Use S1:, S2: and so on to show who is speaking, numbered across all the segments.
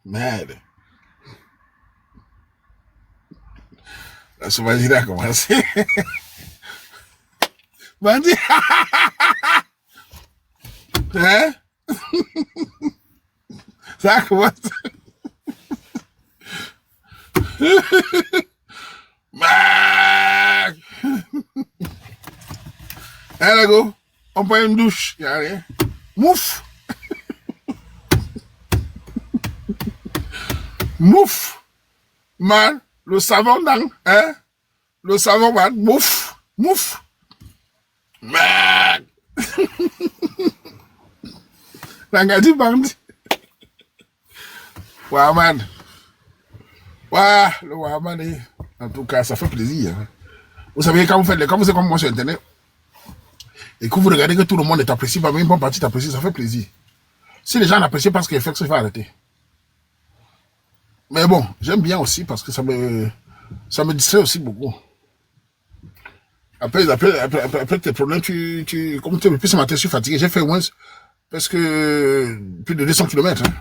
S1: Merde. La sauvagerie a commencé. Bandit. Hein? Ça a commencé. Allez, go. On prend une douche. Y'a rien. Mouf. Mouf. Man. Le savon dans. Hein? Le savon, man. Mouf. Mouf. Man. L'engadi bandit. Ouais, man. Ouais, le Wahamane. En tout cas, ça fait plaisir. Vous savez, quand vous êtes comme moi sur Internet, et que vous regardez que tout le monde t'apprécie, pas même une bonne partie t'apprécie, ça fait plaisir. Si les gens n'apprécient pas ce qu'il fait, il faut arrêter. Mais bon, j'aime bien aussi parce que ça me distrait aussi beaucoup. Après tes problèmes, comme depuis ce matin, je suis fatigué. J'ai fait au moins presque plus de 200 km. Hein.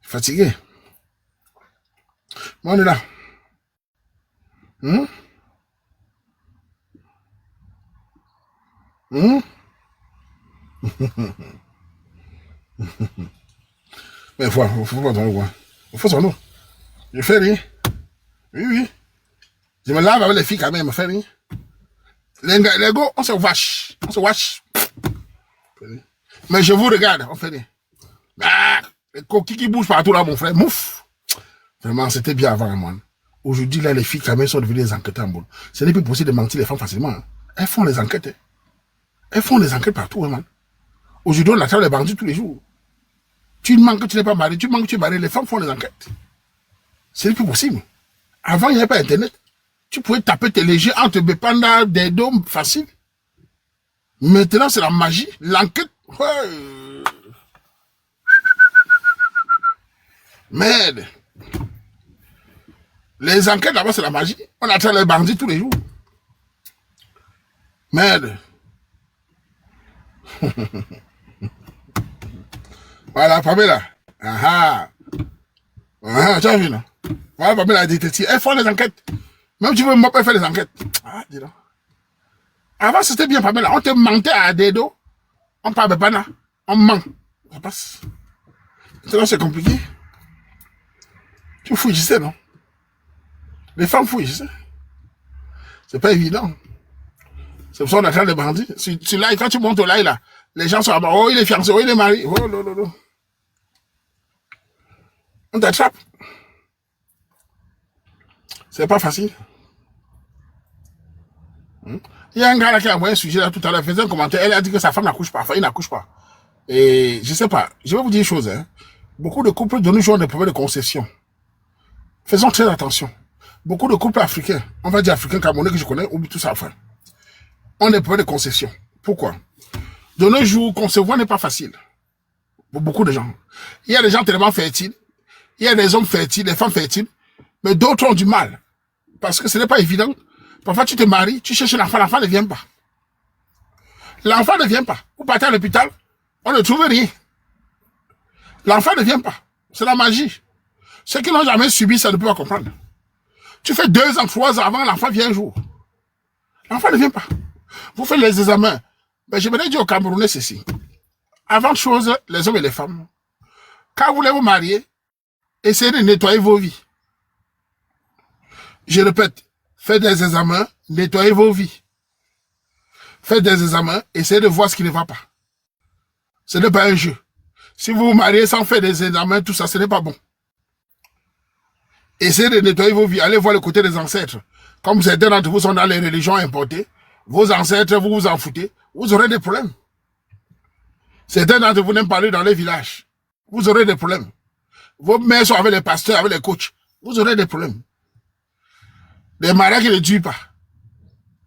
S1: Fatigué. Bon, on est là. Hum? Hum? Mais faut pas dans le coin. Il faut son eau. Je fais rien. Oui, oui. Je me lave avec les filles quand même, je fais rien. Les gars, on se wash. On se wash. Mais je vous regarde, on fait rien. Ah, les coquilles qui bougent partout là, mon frère. Mouf. Vraiment, c'était bien avant, moi. Aujourd'hui, là, les filles quand même sont devenues des enquêteurs en boule. Ce n'est plus possible de mentir les femmes facilement. Hein. Elles font les enquêtes. Hein. Elles font les enquêtes partout, hein, man. Aujourd'hui, on attrape les bandits tous les jours. Tu manques que tu n'es pas marié, tu manques que tu es marié, les femmes font les enquêtes. Ce n'est plus possible. Avant, il n'y avait pas Internet. Tu pouvais taper tes légers entre Bépanda, des dômes faciles. Maintenant, c'est la magie. L'enquête. Ouais. Merde. Les enquêtes, là-bas, c'est la magie. On attrape les bandits tous les jours. Merde. Voilà, Pamela. Ah ah. Tu as vu, non? Voilà, Pamela a détective. Elles font les enquêtes. Même tu veux me faire les enquêtes. Ah, dis donc. Avant, c'était bien, Pamela. On te mentait à des dos. On parle pas là. On ment. Ça passe. Maintenant, c'est compliqué. Tu fouilles, je sais, non? Les femmes fouillent, je sais. C'est pas évident. C'est pour ça qu'on attrape les bandits. Tu là, quand tu montes au live, là, les gens sont là-bas. Oh, il est fiancé, oh, il est marié. Oh, non. On t'attrape. C'est pas facile. Il y a un gars là qui a envoyé un sujet là tout à l'heure, faisait un commentaire. Elle a dit que sa femme n'accouche pas. Enfin, il n'accouche pas. Et je sais pas. Je vais vous dire une chose. Hein. Beaucoup de couples de nos jours ont des problèmes de conception. Faisons très attention. Beaucoup de couples africains, on va dire africains, camerounais que je connais, oublient tout ça. Enfin, ont des problèmes de conception. Pourquoi? De nos jours, concevoir n'est pas facile. Pour beaucoup de gens. Il y a des gens tellement fertiles. Il y a des hommes fertiles, des femmes fertiles. Mais d'autres ont du mal. Parce que ce n'est pas évident. Parfois, tu te maries, tu cherches l'enfant ne vient pas. L'enfant ne vient pas. Vous partez à l'hôpital, on ne trouve rien. L'enfant ne vient pas. C'est la magie. Ceux qui n'ont jamais subi ça ne peuvent pas comprendre. Tu fais 2 ans, 3 ans avant, l'enfant vient un jour. L'enfant ne vient pas. Vous faites les examens. Mais je me dis au Camerounais ceci. Avant de chose, les hommes et les femmes, quand vous voulez vous marier, essayez de nettoyer vos vies. Je répète, faites des examens, nettoyez vos vies. Faites des examens, essayez de voir ce qui ne va pas. Ce n'est pas un jeu. Si vous vous mariez sans faire des examens, tout ça, ce n'est pas bon. Essayez de nettoyer vos vies. Allez voir le côté des ancêtres. Comme certains d'entre vous sont dans les religions importées, vos ancêtres, vous vous en foutez, vous aurez des problèmes. Certains d'entre vous n'aiment pas aller dans les villages. Vous aurez des problèmes. Vos mères sont avec les pasteurs, avec les coachs. Vous aurez des problèmes. Les mariages qui ne tuent pas.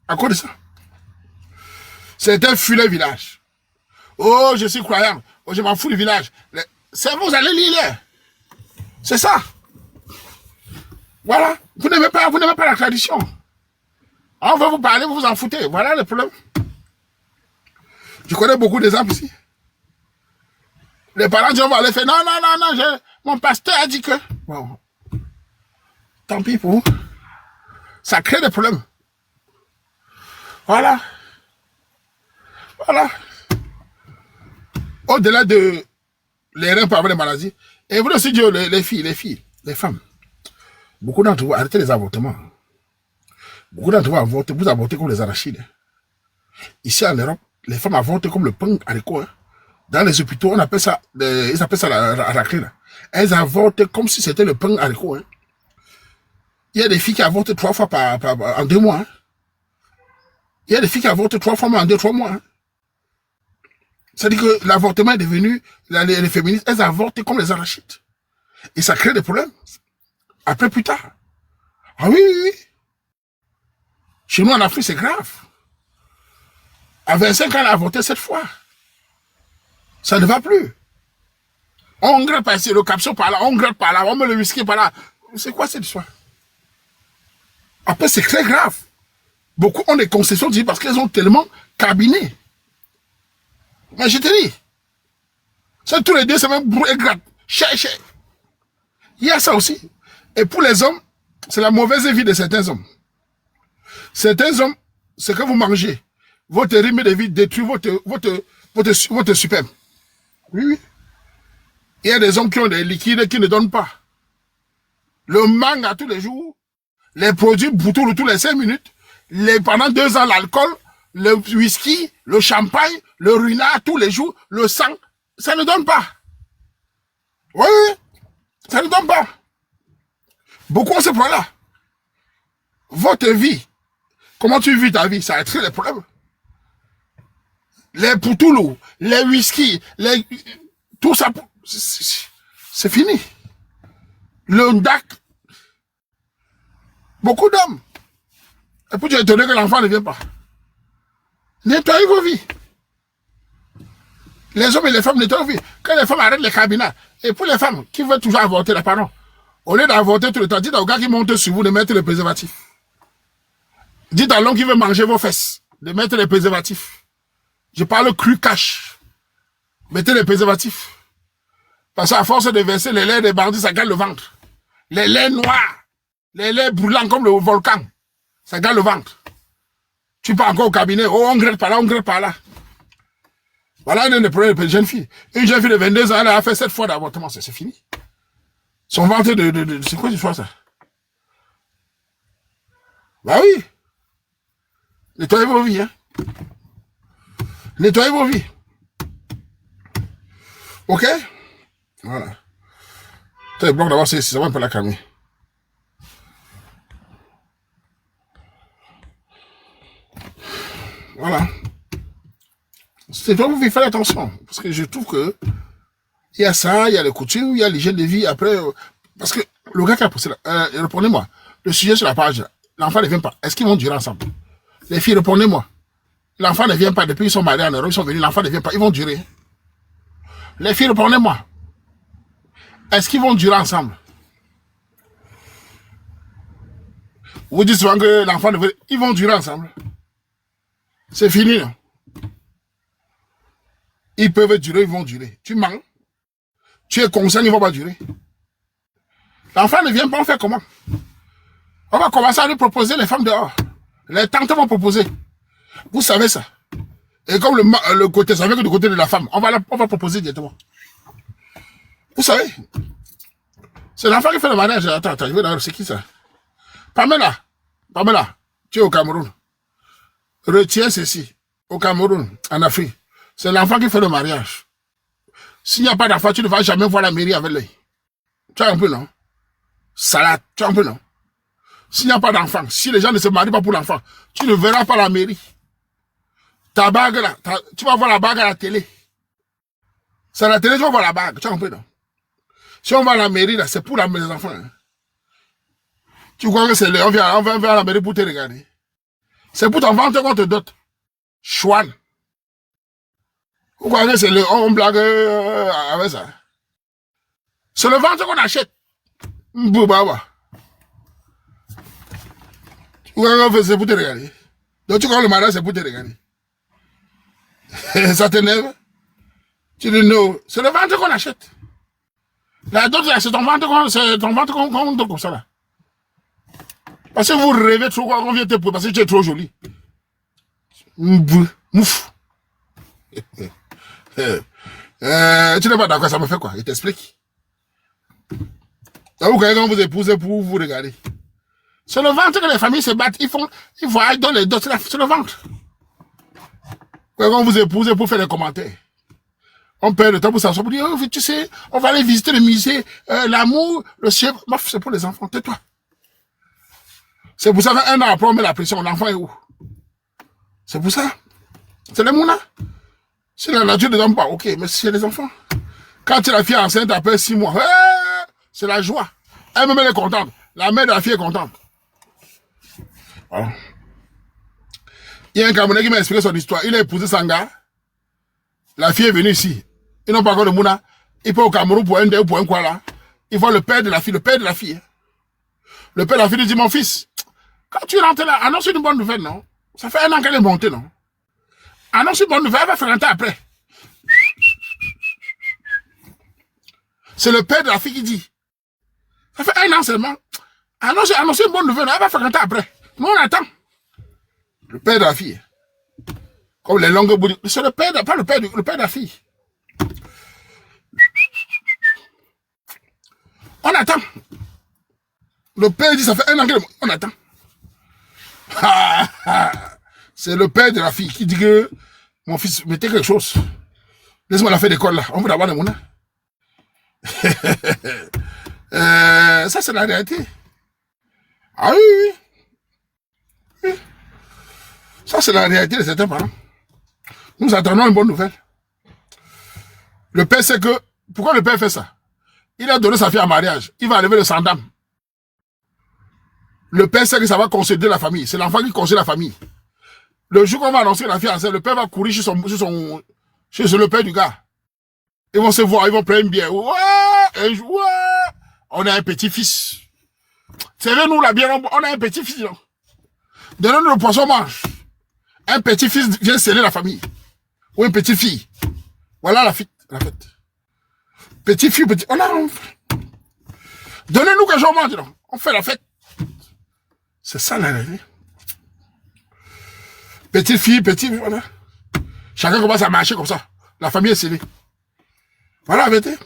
S1: À cause de ça. Certains fuient le village. Oh, je suis croyant. Oh, je m'en fous du village. C'est vous allez lire. C'est ça. Voilà. Vous n'aimez pas la tradition. On va vous parler, vous vous en foutez. Voilà le problème. Je connais beaucoup d'exemples ici. Les parents vont aller faire, non, non, non, non, mon pasteur a dit que... Bon, tant pis pour vous. Ça crée des problèmes. Voilà. Voilà. Au-delà de les reins par les maladies, et vous aussi dire les filles, les femmes. Beaucoup d'entre vous, arrêtez les avortements. Beaucoup d'entre vous avortez comme les arachides. Ici en Europe, les femmes avortent comme le pain haricot. Hein. Dans les hôpitaux, ils appellent ça la raclée. Elles avortent comme si c'était le pain haricot. Hein. Il y a des filles qui avortent 3 fois en 2 mois. Hein. Il y a des filles qui avortent 3 fois en 2-3 mois. Hein. C'est-à-dire que l'avortement est devenu, les féministes, elles avortent comme les arachides. Et ça crée des problèmes. Après, plus tard. Ah oui, oui, oui. Chez nous, en Afrique, c'est grave. À 25 ans, elle a avorté 7 fois. Ça ne va plus. On gratte par ici, le capsule par là, on gratte par là, on met le whisky par là. C'est quoi cette histoire? Après, c'est très grave. Beaucoup ont des concessions parce qu'elles ont tellement cabiné. Mais je te dis, c'est tous les 2 semaines, et gratte. Il y a ça aussi. Et pour les hommes, c'est la mauvaise vie de certains hommes. Certains hommes, ce que vous mangez, votre rythme de vie détruit votre superbe. Oui, oui. Il y a des hommes qui ont des liquides qui ne donnent pas. Le manga tous les jours, les produits boutours tous les 5 minutes, pendant 2 ans, l'alcool, le whisky, le champagne, le ruinard tous les jours, le sang, ça ne donne pas. Oui, oui, ça ne donne pas. Beaucoup ont ce problème-là. Votre vie, comment tu vis ta vie, ça a créé les problèmes. Les poutoulous, les whisky, tout ça, c'est fini. Le ndac. Beaucoup d'hommes. Et puis tu es étonné que l'enfant ne vient pas. Nettoyez vos vies. Les hommes et les femmes nettoient vos vies. Quand les femmes arrêtent les cabinets, et pour les femmes qui veulent toujours avorter, là, pardon, au lieu d'avorter tout le temps, dites aux gars qui montent sur vous de mettre le préservatif. Dites à l'homme qui veut manger vos fesses de mettre les préservatifs. Je parle cru cash. Mettez les préservatifs. Parce qu'à force de verser les laits des bandits, ça gâte le ventre. Les laits noirs, les laits brûlants comme le volcan, ça gâte le ventre. Tu pars encore au cabinet, oh, on gratte par là, on gratte par là. Voilà une des problèmes de jeune fille. Une jeune fille de 22 ans, elle a fait 7 fois d'avortement, c'est fini. Son ventre c'est quoi l'histoire ça? Bah oui. Nettoyez vos vies, hein. Nettoyez vos vies. Ok? Voilà. C'est bon d'avoir ça va un peu la calmer. Voilà. C'est toi vous faites attention. Parce que je trouve que il y a ça, il y a les coutumes, il y a l'hygiène de vie. Après, parce que le gars qui a posé répondez-moi. Le sujet sur la page, l'enfant ne vient pas. Est-ce qu'ils vont durer ensemble? Les filles, répondez-moi. L'enfant ne vient pas depuis qu'ils sont mariés en Europe, ils sont venus, l'enfant ne vient pas, ils vont durer. Les filles, répondez-moi. Est-ce qu'ils vont durer ensemble? Vous dites souvent que l'enfant ne veut... Ils vont durer ensemble. C'est fini, non? Ils peuvent durer, ils vont durer. Tu mens. Tu es conscient, ils ne vont pas durer. L'enfant ne vient pas, on fait comment? On va commencer à lui proposer les femmes dehors. Les tantes vont proposer. Vous savez ça. Et comme le côté, ça vient que du côté de la femme, on va proposer directement. Vous savez. C'est l'enfant qui fait le mariage. Attends, je vais là, c'est qui ça? Pamela, tu es au Cameroun. Retiens ceci. Au Cameroun, en Afrique, c'est l'enfant qui fait le mariage. S'il n'y a pas d'enfant, tu ne vas jamais voir la mairie avec l'œil. Tu as un peu, non? Salade, tu as un peu, non? S'il n'y a pas d'enfant, si les gens ne se marient pas pour l'enfant, tu ne verras pas la mairie. Ta bague là, tu vas voir la bague à la télé. C'est à la télé, tu vas voir la bague, tu as un peu, non? Si on va à la mairie, là, c'est pour les enfants. Hein. Tu crois que c'est on vient à la mairie pour te regarder. C'est pour ton ventre qu'on te dote. Chouane. Vous croyez que c'est on blague avec ça? C'est le ventre qu'on achète. Mboubawa. Tu crois que c'est pour te regarder? Donc tu crois que le mariage c'est pour te regarder? Ça t'énerve? Tu dis non, c'est le ventre qu'on achète. La dot, c'est ton ventre qu'on donne comme ça là. Parce que vous rêvez trop quand on vient te parce que tu es trop joli. Mouf. Tu n'es pas d'accord, ça me fait quoi? Il t'explique. Quand vous épousez pour vous regarder. C'est le ventre que les familles se battent. Ils voient dans les dots, c'est le ventre. Quand vous épousez pour faire des commentaires. On perd le temps pour s'asseoir pour dire, oh, tu sais, on va aller visiter le musée, l'amour, le ciel. C'est pour les enfants, tais-toi. C'est pour ça qu'un an après, on met la pression. L'enfant est où? C'est pour ça. C'est les mounas. Si la nature ne donne pas, ok, mais c'est les enfants. Quand tu es la fille enceinte après 6 mois, c'est la joie. Elle-même, elle est contente. La mère de la fille est contente. Voilà. Il y a un Camerounais qui m'a expliqué son histoire. Il a épousé Sanga. La fille est venue ici. Ils n'ont pas encore de mouna. Il peut au Cameroun pour un dé ou pour un quoi là. Il voit le père de la fille, le père de la fille. Le père de la fille lui dit, mon fils, quand tu rentres là, annonce une bonne nouvelle, non? Ça fait 1 an qu'elle est montée, non? Annonce une bonne nouvelle, elle va faire un temps après. C'est le père de la fille qui dit. Ça fait 1 an seulement. Annonce une bonne nouvelle, elle va faire un temps après. Nous, on attend. Le père de la fille. Comme les langues bouddhiques. C'est le père, pas le père de la fille. On attend. Le père dit, ça fait 1 an qu'on attend. C'est le père de la fille qui dit que mon fils, mettez quelque chose. Laisse-moi la faire d'école là. On veut avoir des monnaies. Ça, c'est la réalité. Ah oui, oui. Ça, c'est la réalité de certains parents. Nous attendons une bonne nouvelle. Le père sait que... Pourquoi le père fait ça? Il a donné sa fille en mariage. Il va enlever le sandam. Le père sait que ça va concéder la famille. C'est l'enfant qui concède la famille. Le jour qu'on va annoncer la fille enceinte, le père va courir chez le père du gars. Ils vont se voir, ils vont prendre une bière. Ouais, on a un petit-fils. C'est vrai, nous, la bière, on a un petit-fils. Donnez-nous le poisson, mange. Un petit-fils vient sceller la famille. Ou une petite fille. Voilà la fête. Petite fille, petit. Donnez-nous quelque chose, on mange. On fait la fête. C'est ça la réalité. Petite fille, voilà. Chacun commence à marcher comme ça. La famille est scellée. Voilà la vérité.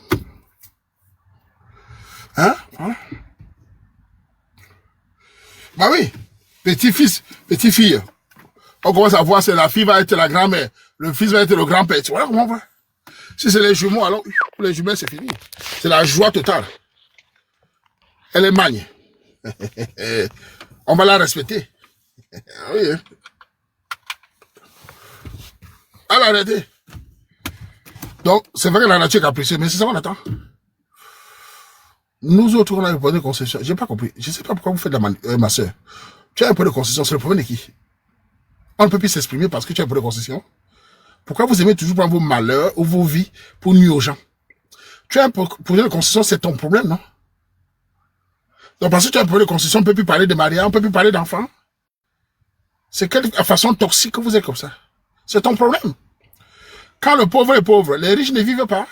S1: Hein? Voilà. Bah oui. Petit-fils, petite-fille. On commence à voir si la fille va être la grand-mère. Le fils va être le grand-père. Voilà comment on voit. Si c'est les jumeaux, alors, pour les jumelles, c'est fini. C'est la joie totale. Elle est magne. On va la respecter. Oui, hein. À l'arrêter. Donc, c'est vrai que la nature est capricieuse, mais c'est ça qu'on attend. Nous autres, on a un peu de concession. J'ai pas compris. Je sais pas pourquoi vous faites de ma soeur. Tu as un peu de concession. C'est le problème de qui? On ne peut plus s'exprimer parce que tu as un peu de concession. Pourquoi vous aimez toujours prendre vos malheurs ou vos vies pour nuire aux gens? Tu as un peu de concession, c'est ton problème, non? Donc, parce que tu as un peu de concession, on ne peut plus parler de mariage, on ne peut plus parler d'enfants. C'est quelle façon toxique que vous êtes comme ça? C'est ton problème. Quand le pauvre est pauvre, les riches ne vivent pas.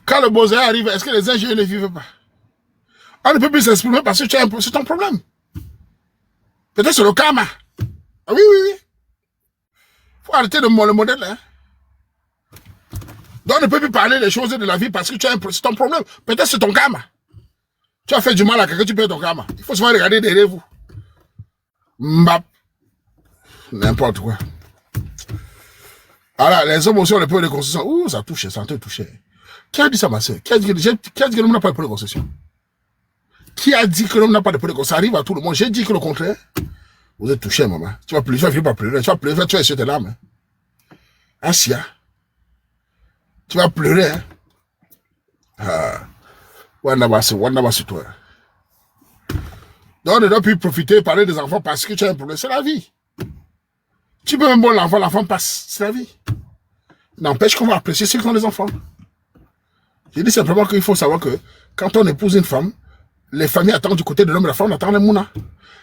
S1: Quand le beau arrive, est-ce que les ingénieurs ne vivent pas? On ne peut plus s'exprimer parce que c'est ton problème. Peut-être c'est le karma. Ah oui, oui, oui. Faut arrêter de le modèle. Hein. Donc on ne peut plus parler des choses de la vie parce que c'est ton problème. Peut-être c'est ton karma. Tu as fait du mal à quelqu'un, tu perds ton karma. Il faut souvent regarder derrière vous. Mbap. N'importe quoi. Alors, les hommes aussi ont le peu de concession. Ouh, ça touche, ça te touche. Qui a dit ça, ma soeur? Qui a dit que l'homme n'a pas de peu de concession? Qui a dit que l'homme n'a pas de peu de concession? Ça arrive à tout le monde. J'ai dit que le contraire. Vous êtes touché, maman. Tu vas finir par pleurer. Tu vas pleurer, tu vas essuyer tes larmes. Asia. Tu vas pleurer. Hein? Ah. Wanda, toi. Donc, on ne doit plus profiter et parler des enfants parce que tu as un problème. C'est la vie. Tu peux même bon l'enfant passe. C'est la vie. N'empêche qu'on va apprécier ceux qui ont des enfants. Je dis simplement qu'il faut savoir que quand on épouse une femme, les familles attendent du côté de l'homme et la femme attendent les mounas.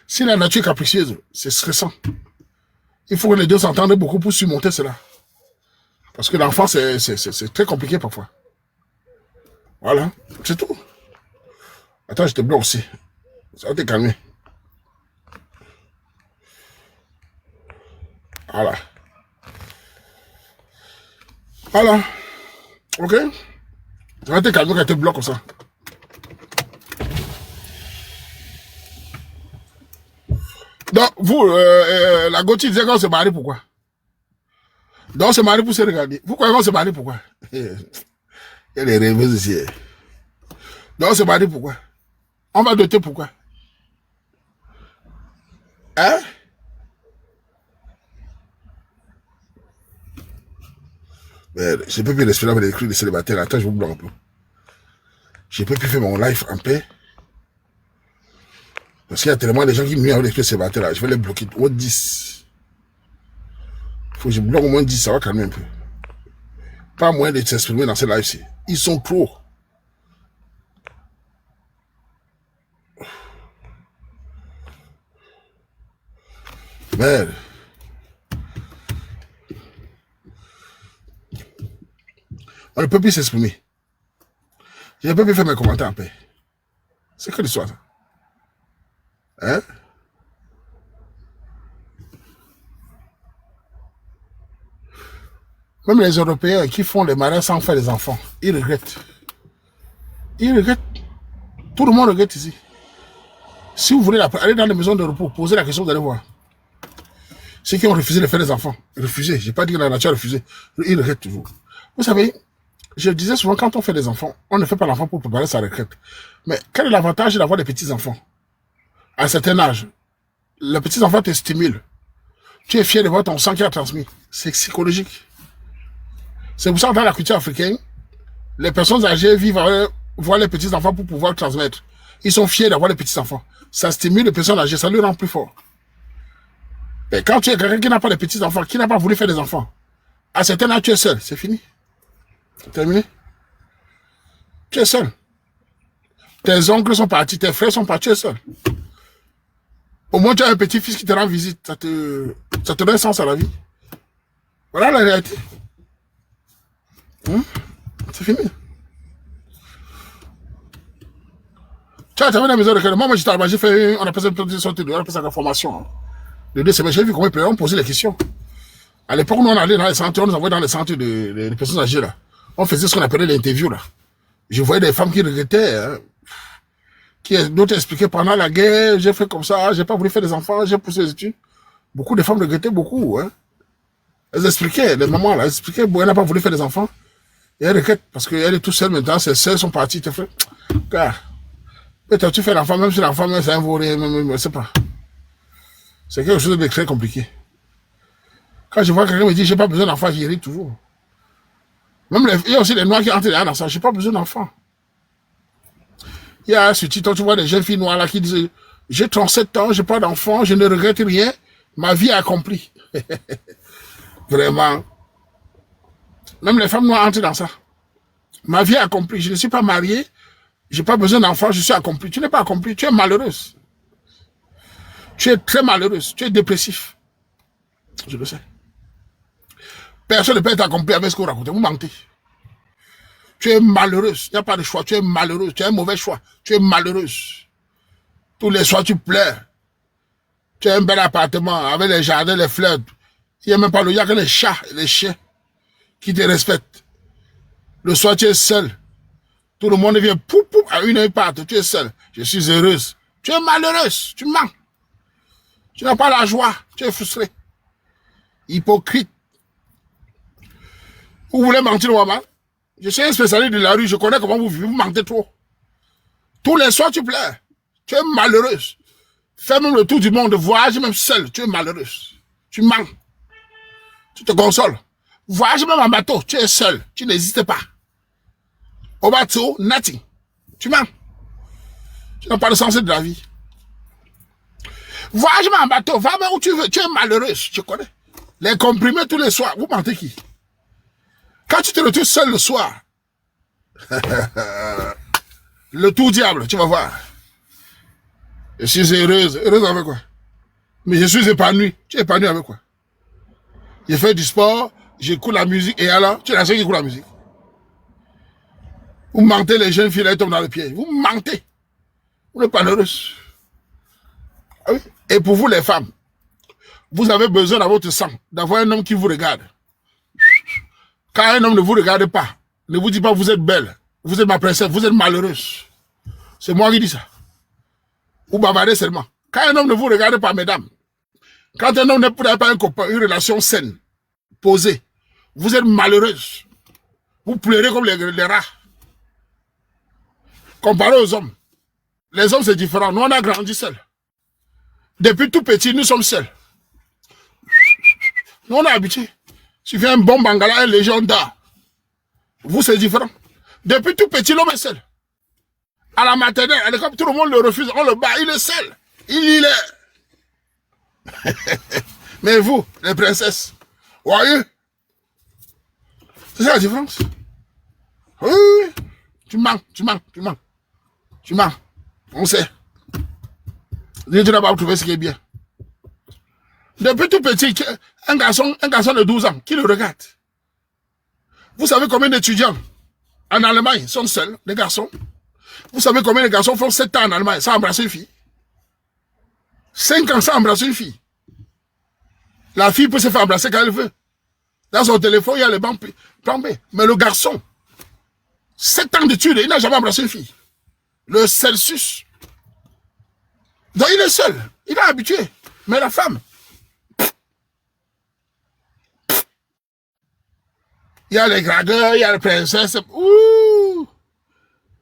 S1: Si la nature est capricieuse, c'est stressant. Il faut que les deux s'entendent beaucoup pour surmonter cela. Parce que l'enfant, c'est très compliqué parfois. Voilà, c'est tout. Attends, je te bloque aussi. Ça va te calmer. Voilà. Voilà. Ok? Ça va te calmer quand je te bloque comme ça. Donc, vous, la Gauthier disait qu'on se marie pourquoi? Donc, on se marie pour se regarder. Vous croyez qu'on se marie pourquoi? Il y a des rêveuses ici. Donc, on se marie pourquoi? On va doter pourquoi? Hein? Mais je peux plus respirer avec les cris de célibataire. Attends, je vous bloque un peu. Je peux plus faire mon live en paix. Parce qu'il y a tellement de gens qui nuisent avec les cris de célibataire là. Je vais les bloquer. Au 10. Faut que je bloque au moins 10, ça va calmer un peu. Pas moyen de s'exprimer dans ces lives-ci. Ils sont trop. Merde. On ne peut plus s'exprimer. Je ne peux plus faire mes commentaires en paix. C'est que l'histoire, ça. Hein? Même les Européens qui font les mariages sans faire des enfants, ils regrettent. Ils regrettent. Tout le monde regrette ici. Si vous voulez aller dans les maisons de repos, posez la question, vous allez voir. Ceux qui ont refusé de faire des enfants, refusé. Je n'ai pas dit que la nature a refusé. Ils regrettent toujours. Vous savez, je disais souvent, quand on fait des enfants, on ne fait pas l'enfant pour préparer sa retraite. Mais quel est l'avantage d'avoir des petits-enfants? À un certain âge, les petits-enfants te stimulent. Tu es fier de voir ton sang qui a transmis. C'est psychologique. C'est pour ça que dans la culture africaine, les personnes âgées vivent avec, voir les petits-enfants pour pouvoir transmettre. Ils sont fiers d'avoir les petits-enfants. Ça stimule les personnes âgées, ça les rend plus forts. Et quand tu es quelqu'un qui n'a pas de petits-enfants, qui n'a pas voulu faire des enfants, à certains âges, tu es seul, c'est fini. C'est terminé. Tu es seul. Tes oncles sont partis, tes frères sont partis, tu es seul. Au moins, tu as un petit-fils qui te rend visite. Ça te donne sens à la vie. Voilà la réalité. C'est fini. Tu as terminé la maison de cœur. Moi, j'ai fait, on appelle ça une sorte de, on appelle ça la formation. De 2 semaines, j'ai vu comment on posait les questions. À l'époque, nous, on allait dans les centres, on nous envoyait dans les centres de personnes âgées, là. On faisait ce qu'on appelait l'interview, là. Je voyais des femmes qui regrettaient, hein, d'autres expliquaient pendant la guerre, j'ai fait comme ça, j'ai pas voulu faire des enfants, j'ai poussé les études. Beaucoup de femmes regrettaient beaucoup, hein. Elles expliquaient, les mamans, là, elles expliquaient, bon, elle n'a pas voulu faire des enfants. Et elle regrette, parce qu'elle est toute seule maintenant, ses sœurs sont parties, t'es fait, car, peut-être tu fais l'enfant, même si l'enfant, c'est un vaurien, même, je sais pas. C'est quelque chose de très compliqué. Quand je vois quelqu'un me dire, j'ai pas besoin d'enfant, j'y ris toujours. Même il y a aussi les noirs qui entrent dans ça, j'ai pas besoin d'enfant. Il y a ce titre, tu vois des jeunes filles noires là qui disent, j'ai 37 ans, j'ai pas d'enfant, je ne regrette rien, ma vie est accomplie. Vraiment. Même les femmes noires entrent dans ça. Ma vie est accomplie, je ne suis pas mariée, j'ai pas besoin d'enfant, je suis accomplie. Tu n'es pas accomplie, tu es malheureuse. Tu es très malheureuse, tu es dépressif. Je le sais. Personne ne peut être accompli avec ce que vous racontez, vous mentez. Tu es malheureuse, il n'y a pas de choix, tu es malheureuse, tu as un mauvais choix, tu es malheureuse. Tous les soirs tu pleures. Tu as un bel appartement avec les jardins, les fleurs. Il n'y a même pas il n'y a que les chats et les chiens qui te respectent. Le soir tu es seul. Tout le monde vient pou pou à une heure part, tu es seul. Je suis heureuse. Tu es malheureuse, tu mens. Tu n'as pas la joie, tu es frustré. Hypocrite. Vous voulez mentir, Ouama? Je suis un spécialiste de la rue, je connais comment vous vivez, vous mentez trop. Tous les soirs, tu pleures. Tu es malheureuse. Fais même le tour du monde, voyage même seul, tu es malheureuse. Tu mens. Tu te consoles. Voyage même en bateau, tu es seul, tu n'existes pas. Au bateau, nothing. Tu mens. Tu n'as pas le sens de la vie. Voyage même en bateau, va même où tu veux, tu es malheureuse, tu connais. Les comprimés tous les soirs, vous mentez qui? Quand tu te retrouves seul le soir, le tout diable, tu vas voir. Je suis heureuse. Heureuse avec quoi? Mais je suis épanoui. Tu es épanoui avec quoi? J'ai fait du sport, j'écoute la musique, et alors, tu es la seule qui écoute la musique. Vous mentez, les jeunes filles, elles tombent dans le pied. Vous mentez. Vous n'êtes pas heureuse. Ah oui? Et pour vous, les femmes, vous avez besoin dans votre sang d'avoir un homme qui vous regarde. Quand un homme ne vous regarde pas, ne vous dit pas vous êtes belle, vous êtes ma princesse, vous êtes malheureuse. C'est moi qui dis ça. Vous bavardez seulement. Quand un homme ne vous regarde pas, mesdames, quand un homme n'a pas un copain, une relation saine, posée, vous êtes malheureuse. Vous pleurez comme les rats. Comparé aux hommes. Les hommes, c'est différent. Nous, on a grandi seuls. Depuis tout petit, nous sommes seuls. Nous, on est habitués. Tu fais un bon bangala, un légendaire. Vous, c'est différent. Depuis tout petit, l'homme est seul. À la maternelle, à l'école, tout le monde le refuse. On le bat, il est seul. Il est. Mais vous, les princesses, voyez, c'est ça la différence. Oui, tu mens. Tu mens. On sait. Tu n'as pas trouvé ce qui est bien. Depuis tout petit, un garçon de 12 ans, qui le regarde? Vous savez combien d'étudiants en Allemagne sont seuls, les garçons? Vous savez combien de garçons font 7 ans en Allemagne sans embrasser une fille? 5 ans sans embrasser une fille. La fille peut se faire embrasser quand elle veut. Dans son téléphone, il y a les bancs plombés. Mais le garçon, 7 ans d'études, il n'a jamais embrassé une fille. Le Celsius. Donc il est seul. Il est habitué. Mais la femme, il y a les gradeurs, il y a les princesses. Ouh!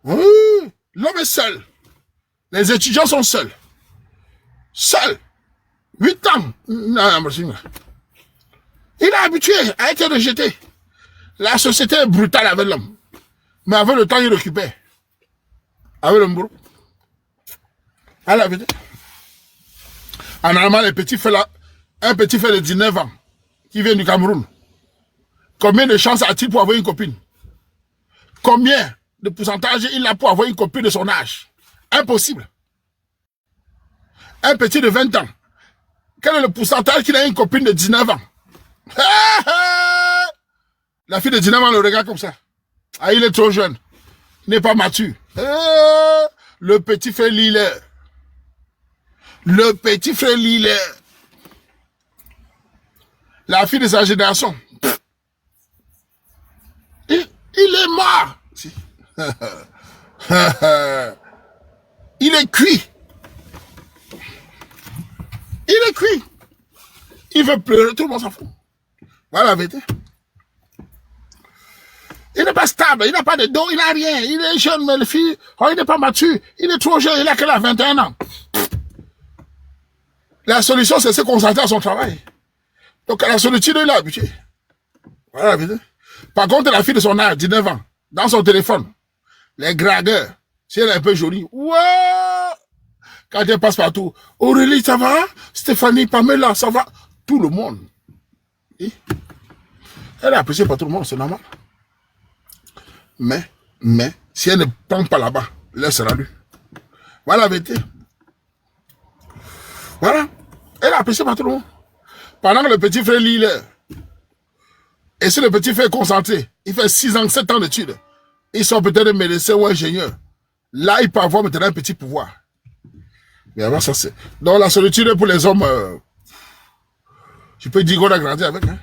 S1: Ouh! L'homme est seul. Les étudiants sont seuls. Seuls. 8 ans. Non, il est habitué à être rejeté. La société est brutale avec l'homme. Mais avec le temps, il récupère. Avec le boulot. À la vérité. En Allemagne, un petit fait de 19 ans qui vient du Cameroun. Combien de chances a-t-il pour avoir une copine? Combien de pourcentage il a pour avoir une copine de son âge? Impossible. Un petit de 20 ans. Quel est le pourcentage qu'il a une copine de 19 ans? La fille de 19 ans le regarde comme ça. Ah, il est trop jeune. Il n'est pas mature. Le petit frère Lille. Le petit frère Lille. La fille de sa génération. Il est mort. Il est cuit. Il est cuit. Il veut pleurer, tout le monde s'en fout. Voilà la vérité. Il n'est pas stable, il n'a pas de dos, il n'a rien. Il est jeune, mais le fille, oh, il n'est pas mature. Il est trop jeune, il a qu'elle a 21 ans. La solution, c'est de se concentrer à son travail. Donc, à la solitude, il est habitué. Voilà la vérité. Par contre, la fille de son âge, 19 ans, dans son téléphone, les gradeurs, si elle est un peu jolie, ouais, quand elle passe partout, Aurélie, ça va? Stéphanie, Pamela, ça va? Tout le monde. Et elle est appréciée par tout le monde, c'est normal. Mais, si elle ne prend pas là-bas, laisse-la lui. Voilà la vérité. Voilà. Elle est appréciée par tout le monde. Pendant que le petit frère lit, et si le petit frère est concentré, il fait 6 ans, 7 ans d'études, il sort peut-être médecin ou ingénieur. Là, il peut avoir maintenant un petit pouvoir. Mais avant, ça c'est... Donc la solitude pour les hommes, je peux dire qu'on a grandi avec. Hein?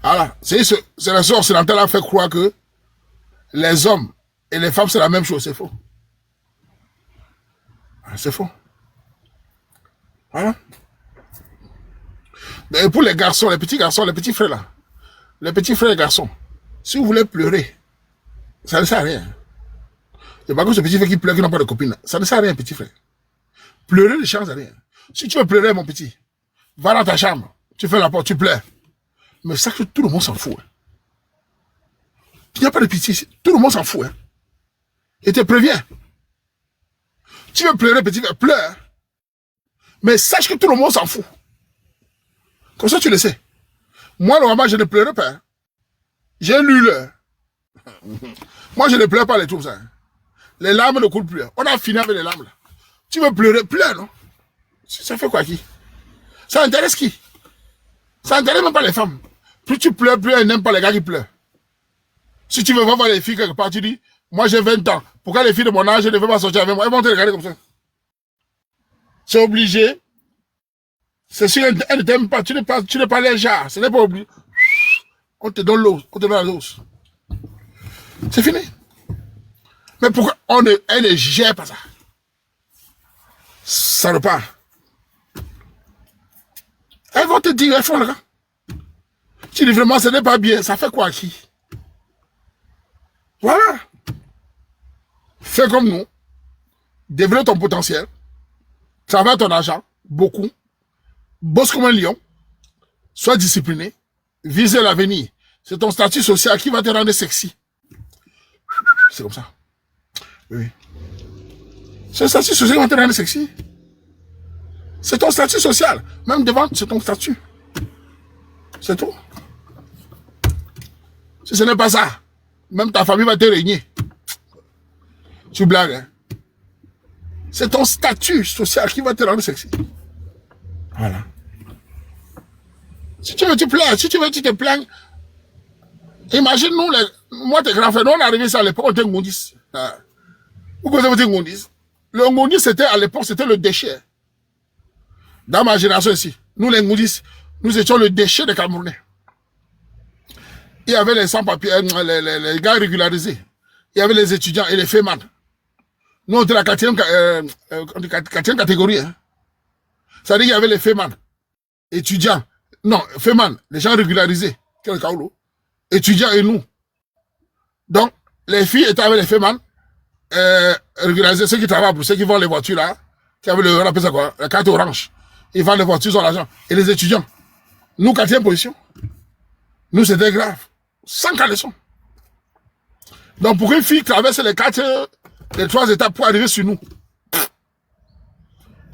S1: Voilà. C'est la source occidentale a fait croire que les hommes et les femmes, c'est la même chose. C'est faux. C'est faux. Voilà. Et pour les garçons, les petits frères là, les petits frères et garçons, si vous voulez pleurer, ça ne sert à rien. Et par contre, ce petit frère qui pleure, qui n'a pas de copine, ça ne sert à rien, petit frère. Pleurer ne change rien. Si tu veux pleurer, mon petit, va dans ta chambre, tu fais la porte, tu pleures. Mais ça que tout le monde s'en fout. Hein. Il n'y a pas de pitié ici. Tout le monde s'en fout. Hein. Et te préviens. Tu veux pleurer, petit frère, pleure. Mais sache que tout le monde s'en fout. Comme ça, tu le sais. Moi, normalement, je ne pleure pas. Hein. J'ai lu l'heure. Moi, je ne pleure pas les trucs. Hein. Les larmes ne coulent plus. Hein. On a fini avec les larmes. Là. Tu veux pleurer, pleure, non? Ça fait quoi qui? Ça intéresse qui? Ça n'intéresse même pas les femmes. Plus tu pleures, plus elles n'aiment pas les gars qui pleurent. Si tu veux voir les filles quelque part, tu dis, moi j'ai 20 ans. Pourquoi les filles de mon âge ne veulent pas sortir avec moi? Elles vont te regarder comme ça. C'est obligé. C'est sûr, elles ne t'aiment pas. Tu n'es pas légère. Ce n'est pas obligé. On te donne l'os. On te donne la l'os. C'est fini. Mais pourquoi elle ne gère pas ça? Ça repart. Elles vont te dire, elles font le gars. Tu dis vraiment, ce n'est pas bien. Ça fait quoi à qui? Voilà. Fais comme nous. Développe ton potentiel. Travaille ton argent. Beaucoup. Bosse comme un lion. Sois discipliné. Vise l'avenir. C'est ton statut social qui va te rendre sexy. C'est comme ça. Oui. C'est le statut social qui va te rendre sexy. C'est ton statut social. Même devant, c'est ton statut. C'est tout. Si ce n'est pas ça, même ta famille va te régner. Tu blagues, hein? C'est ton statut social qui va te rendre sexy. Voilà. Si tu veux, tu plains. Si tu veux, tu te plains. Imagine, moi, tes grands frères, nous, on est arrivé ça à l'époque, on était Ngondis. Pourquoi vous êtes Ngondis? Le Ngondis, c'était, à l'époque, c'était le déchet. Dans ma génération ici, nous, les Ngondis, nous étions le déchet des Camerounais. Il y avait les sans-papiers, les gars régularisés. Il y avait les étudiants et les fémans. Nous, on était la quatrième catégorie. Hein. C'est-à-dire qu'il y avait les fémans, étudiants. Non, fémans, les gens régularisés. Quel caoulou? Étudiants et nous. Donc, les filles étaient avec les fémans, régularisés, ceux qui travaillent pour ceux qui vendent les voitures là, qui avaient on appelle ça quoi, la carte orange. Ils vendent les voitures, ils ont l'argent. Et les étudiants. Nous, quatrième position. Nous, c'était grave. Sans caleçon. Donc, pour une fille traverse les 3 étapes pour arriver sur nous,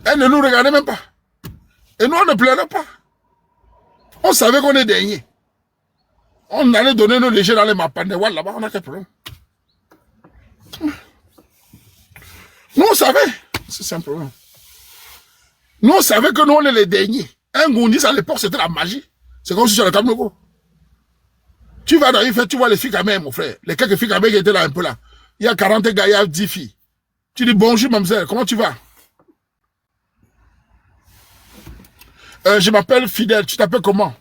S1: elle ne nous regardait même pas. Et nous, on ne pleurait pas. On savait qu'on est dernier. On allait donner nos légers dans les Mapandewal là-bas, on a quel problème? Nous, on savait. C'est simplement. Nous, on savait que nous, on est les derniers. Un Ngondis à l'époque, c'était la magie. C'est comme si sur le Cameroun. Tu vas dans une fête, tu vois les filles camées, mon frère. Les quelques filles camées qui étaient là un peu là. Il y a 40 gars, il y a 10 filles. Tu dis bonjour, mademoiselle, comment tu vas? Je m'appelle Fidèle, tu t'appelles comment?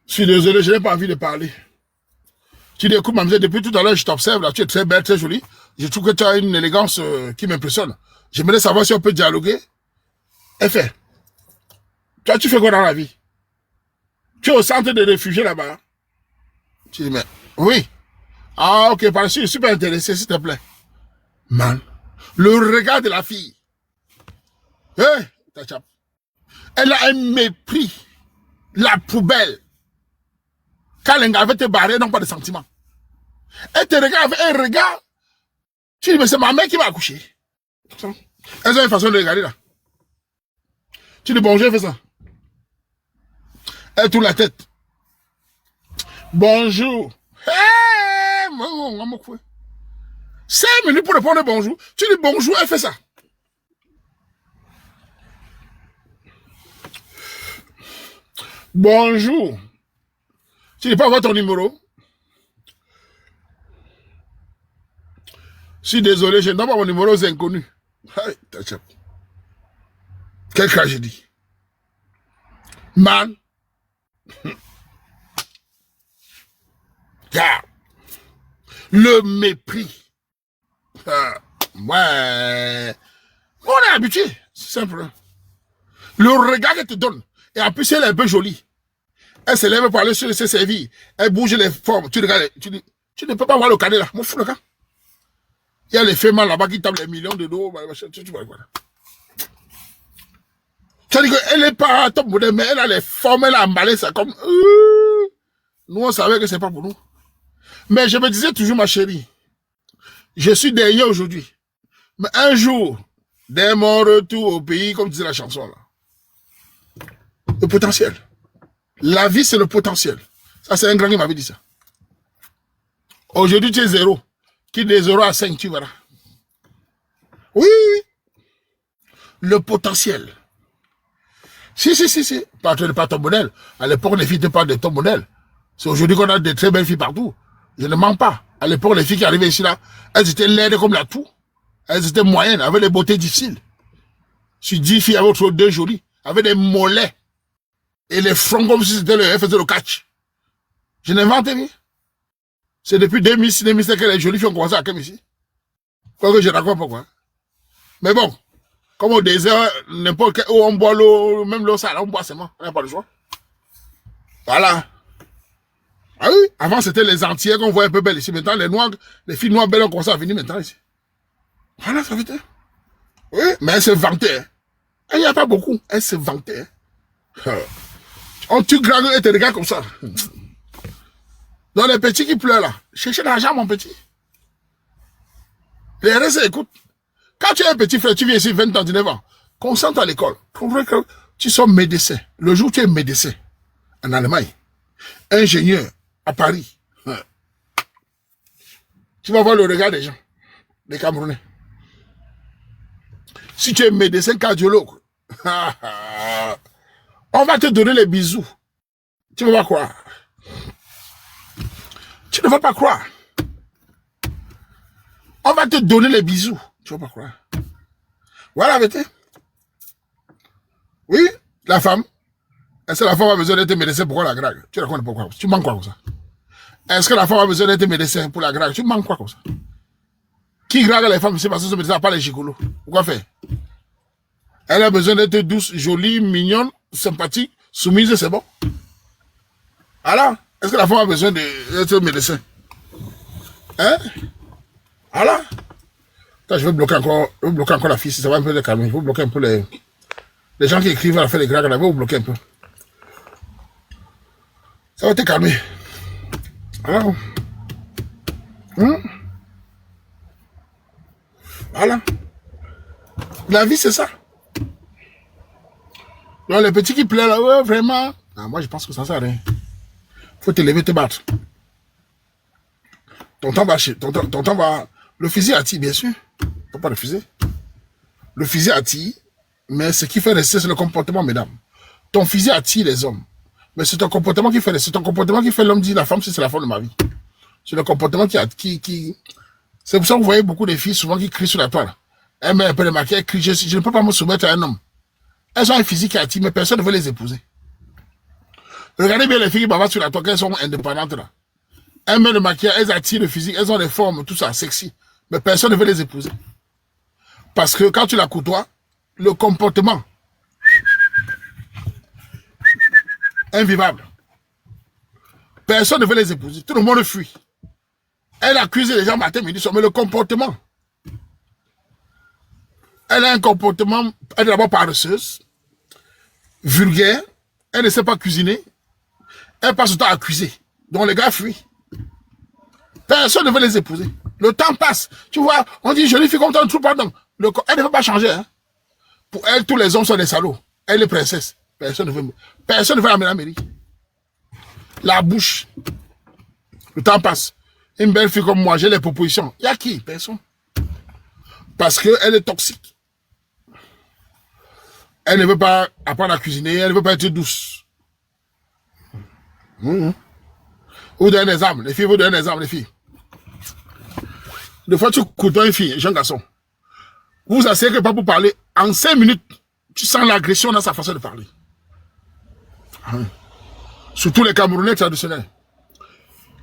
S1: Je suis désolé, je n'ai pas envie de parler. Tu dis, écoute, mademoiselle, depuis tout à l'heure, je t'observe là, tu es très belle, très jolie. Je trouve que tu as une élégance qui m'impressionne. J'aimerais savoir si on peut dialoguer. Elle fait. Toi, tu fais quoi dans la vie? Tu es au centre de réfugiés là-bas. Tu dis, mais oui. Ah, ok, par je suis super intéressé, s'il te plaît. Man, le regard de la fille. Hey, elle a un mépris. La poubelle. Quand les gars veulent te barrer, n'ont pas de sentiments. Elle te regarde avec un regard. Tu dis, mais c'est ma mère qui m'a accouché. Elles ont une façon de regarder là. Tu dis, bonjour, elle fait ça. Elle tourne la tête. Bonjour. Hey, 5 minutes pour répondre bonjour. Tu dis bonjour, elle fait ça. Bonjour. Tu dis pas avoir ton numéro. Je suis désolé, je ne donne pas mon numéro aux inconnus. Quelle tragédie. Man. Yeah. Le mépris. Ouais. On est habitué. C'est simple. Le regard qu'elle te donne. Et en plus, elle est un peu jolie. Elle se lève pour aller sur ses servir. Elle bouge les formes. Tu regardes, tu ne peux pas voir le cadet là. Mon fou, le gars. Il y a les femmes là-bas qui tapent les millions de $. Tu vois quoi là. C'est-à-dire qu'elle n'est pas top modèle, mais elle a les formes, elle a emballé ça comme... Nous, on savait que c'est pas pour nous. Mais je me disais toujours, ma chérie, je suis derrière aujourd'hui. Mais un jour, dès mon retour au pays, comme disait la chanson là, le potentiel. La vie, c'est le potentiel. Ça, c'est un grand qui m'avait dit ça. Aujourd'hui, tu es 0. Qui de 0 à 5, tu verras. Oui, oui. Le potentiel. Si. Pas ton modèle. À l'époque, les filles n'étaient pas de ton modèle. C'est aujourd'hui qu'on a de très belles filles partout. Je ne mens pas. À l'époque, les filles qui arrivaient ici, là, elles étaient laides comme la toux. Elles étaient moyennes, avaient des beautés difficiles. Sur 10 filles, avec autre 2 jolies, avaient des mollets. Et les fronts comme si c'était elles faisaient le catch. Je n'invente rien. C'est depuis 2006-2007 que les jolies filles ont commencé à comme ici. Quoi que je raconte pourquoi. Mais bon, comme au désert, n'importe où on boit l'eau, même l'eau sale, on boit seulement. On n'a pas le choix. Voilà. Ah oui, avant c'était les entiers qu'on voit un peu belles ici. Maintenant, les filles noires belles ont commencé à venir maintenant ici. Voilà, ça veut dire. Oui, mais elles se vantaient. Hein. Il n'y a pas beaucoup. Elles se vantaient. Hein. On tue grand et te regarde comme ça. Donc les petits qui pleurent là, cherchez l'argent mon petit. Les restes écoute. Quand tu es un petit frère, tu viens ici 20 ans, 19 ans, concentre à l'école. Que tu sois médecin. Le jour où tu es médecin, en Allemagne, ingénieur, à Paris, tu vas voir le regard des gens, des Camerounais. Si tu es médecin cardiologue, on va te donner les bisous. Tu ne vas pas croire. Tu ne vas pas croire. On va te donner les bisous. Tu ne vas pas croire. Voilà la vérité. Oui, la femme. Est-ce que la femme a besoin d'être médecin pour la drague? Tu racontes pourquoi? Tu manques quoi comme ça? Est-ce que la femme a besoin d'être médecin pour la drague? Tu manques quoi comme ça? Qui drague les femmes? C'est parce que ce médecin n'a pas les gigolos. Pourquoi faire? Elle a besoin d'être douce, jolie, mignonne, sympathique, soumise, c'est bon. Alors, est-ce que la femme a besoin d'être médecin? Hein? Alors, je vais bloquer encore la fille, si ça va un peu les calmer. Il faut bloquer un peu les gens qui écrivent à la fin des graves, là, vous bloquer un peu. Ça va te calmer. Alors, voilà. La vie, c'est ça. Donc, les petits qui pleurent là, ouais, vraiment. Ah, moi, je pense que ça sert à rien. Faut te lever, te battre. Ton temps va. Le fusil attire, bien sûr. Faut pas refuser. Le fusil attire, mais ce qui fait rester, c'est le comportement, mesdames. Ton fusil attire les hommes. Mais c'est ton comportement qui fait rester. C'est ton comportement qui fait l'homme dire la femme, c'est la femme de ma vie. C'est le comportement qui. C'est pour ça que vous voyez beaucoup de filles souvent qui crient sur la toile. Elles mettent un peu de maquillage, elles crient, je ne peux pas me soumettre à un homme. Elles ont un physique qui attire, mais personne ne veut les épouser. Regardez bien les filles qui bavardent sur la toile, elles sont indépendantes là. Elles mettent le maquillage, elles attirent le physique, elles ont des formes, tout ça, sexy. Mais personne ne veut les épouser. Parce que quand tu la côtoies, le comportement, invivable. Personne ne veut les épouser. Tout le monde fuit. Elle accuse les gens matin, midi, soir, mais le comportement. Elle a un comportement, elle est d'abord paresseuse, vulgaire, elle ne sait pas cuisiner, elle passe son temps à accuser. Donc les gars fuient. Personne ne veut les épouser. Le temps passe. Tu vois, on dit jolie fille comme toi, pardon. Elle ne veut pas changer. Hein. Pour elle, tous les hommes sont des salauds. Elle est princesse. Personne ne veut amener la mairie. La bouche. Le temps passe. Une belle fille comme moi, j'ai les propositions. Il y a qui? Personne. Parce qu'elle est toxique. Elle ne veut pas apprendre à cuisiner, elle ne veut pas être douce. Vous donnez des armes, les filles, vous donnez des armes, les filles. Des fois, tu côtoies une fille, un jeune garçon. Vous vous asseyez que pas pour parler. En 5 minutes, tu sens l'agression dans sa façon de parler. Surtout les Camerounais traditionnels.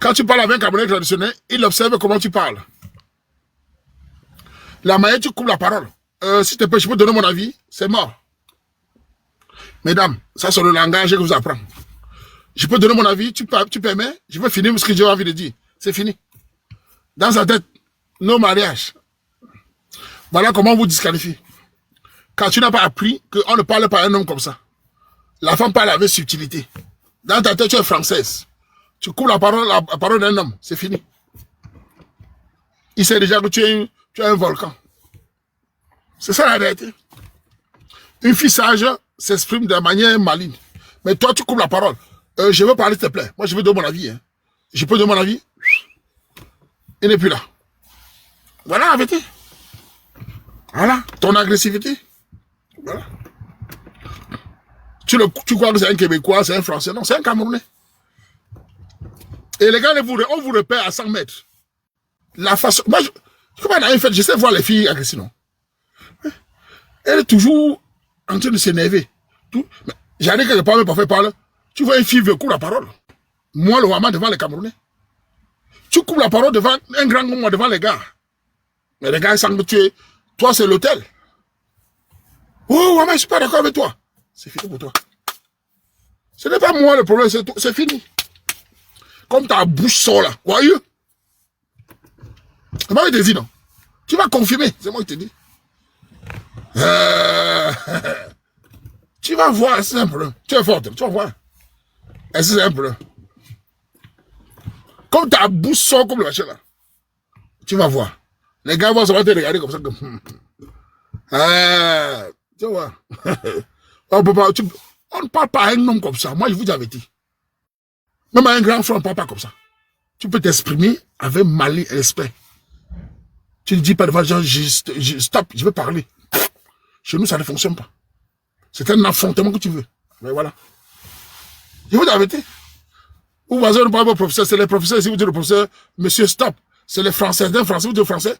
S1: Quand tu parles avec un Camerounais traditionnel, il observe comment tu parles. La manière tu coupes la parole. Si je peux donner mon avis, c'est mort. Mesdames, ça c'est le langage que je vous apprends. Je peux donner mon avis, tu permets, je vais finir ce que j'ai envie de dire. C'est fini. Dans sa tête, nos mariages. Voilà comment on vous disqualifie. Quand tu n'as pas appris qu'on ne parle pas à un homme comme ça. La femme parle avec subtilité. Dans ta tête, tu es française. Tu coupes la parole d'un homme, c'est fini. Il sait déjà que tu es un volcan. C'est ça la réalité. Une fille sage s'exprime de manière maligne. Mais toi, tu coupes la parole. Je veux parler, s'il te plaît. Moi, je veux donner mon avis. Hein. Je peux donner mon avis. Il n'est plus là. Voilà la vérité. Voilà. Ton agressivité. Voilà. Tu crois que c'est un Québécois, c'est un Français? Non, c'est un Camerounais. Et les gars, on vous repère à 100 mètres. La façon... Moi, comment elle a rien fait? Je sais voir les filles agressives, non? Elle est toujours en train de s'énerver. J'arrive quelque part, mais pas fait parler. Tu vois une fille veut couper la parole. Moi, le Wama devant les Camerounais. Tu coupes la parole devant un grand moment devant les gars. Mais les gars, ils semblent tuer. Toi, c'est l'hôtel. Oh, Wama, je suis pas d'accord avec toi. C'est fini pour toi. Ce n'est pas moi le problème, c'est fini. Comme ta bouche sort là. Voyez? C'est moi qui te dis, non? Tu vas confirmer, c'est moi qui te dis. Tu vas voir, c'est un problème. Tu es forte, tu vas voir. C'est un problème. Comme ta bouche sort comme le machin là. Tu vas voir. Les gars vont se te regarder comme ça. Tu vois. On ne parle pas à un homme comme ça. Moi, je vous avais dit. Même à un grand frère, on ne parle pas comme ça. Tu peux t'exprimer avec malice et respect. Tu ne dis pas devant les gens, stop, je veux parler. Chez nous, ça ne fonctionne pas. C'est un affrontement que tu veux. Mais voilà. Je vous avais dit. Vous voisins ne parlez pas au professeur, c'est les professeurs, si vous dites le professeur, monsieur, stop. C'est les Français, d'un Français, vous dites au Français,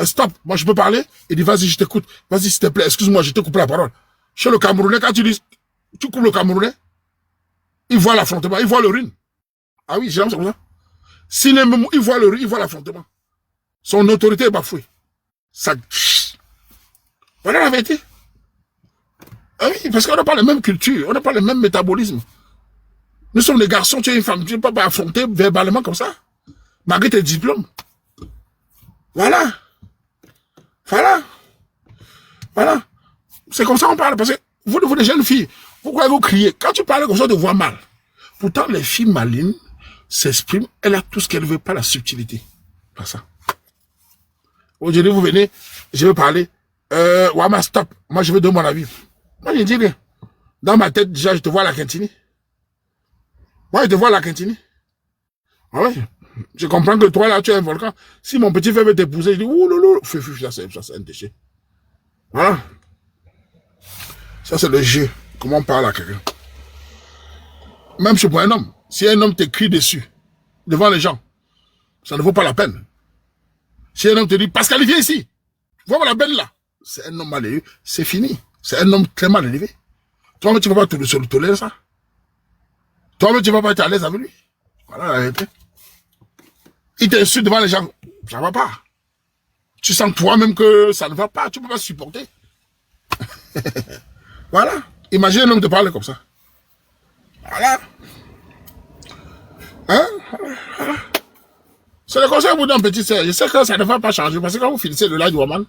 S1: stop, moi je peux parler. Il dit, vas-y, je t'écoute. Vas-y, s'il te plaît, excuse-moi, je te coupe la parole. Chez le Camerounais, quand tu dis, tu coupes le Camerounais, il voit l'affrontement, il voit l'urine. Ah oui, j'ai l'impression comme ça. S'il il voit l'urine, il voit l'affrontement. Son autorité est bafouée. Ça... Voilà la vérité. Ah oui, parce qu'on n'a pas la même culture, on n'a pas le même métabolisme. Nous sommes des garçons, tu es une femme, tu ne peux pas affronter verbalement comme ça. Malgré tes diplômes. Voilà. Voilà. Voilà. C'est comme ça qu'on parle. Parce que vous, les jeunes filles, pourquoi vous criez? Quand tu parles comme ça, on te voit mal. Pourtant, les filles malines s'expriment. Elle a tout ce qu'elle veut, pas la subtilité. Pas ça. Aujourd'hui, vous venez, je veux parler. Wama, stop. Moi, je veux donner mon avis. Moi, je dis rien. Dans ma tête, déjà, je te vois à la Quintini. Moi, je te vois à la Quintini. Ah ouais. Je comprends que toi, là, tu es un volcan. Si mon petit frère veut t'épouser, je dis, ouh, loulou, ça c'est un déchet. Voilà. Ça, c'est le jeu. Comment on parle à quelqu'un. Même si pour un homme, si un homme t'écrit dessus, devant les gens, ça ne vaut pas la peine. Si un homme te dit, Pascal, viens ici, vois la belle là, c'est un homme mal élevé, c'est fini. C'est un homme très mal élevé. Toi-même, tu ne vas pas te tolérer ça. Toi-même, tu ne vas pas être à l'aise avec lui. Voilà la vérité. Il t'insulte devant les gens, ça ne va pas. Tu sens toi-même que ça ne va pas, tu ne peux pas supporter. Voilà. Imagine un homme te parler comme ça. Voilà. Hein? Voilà. C'est le conseil pour un petit sœur. Je sais que ça ne va pas changer parce que quand vous finissez le live woman,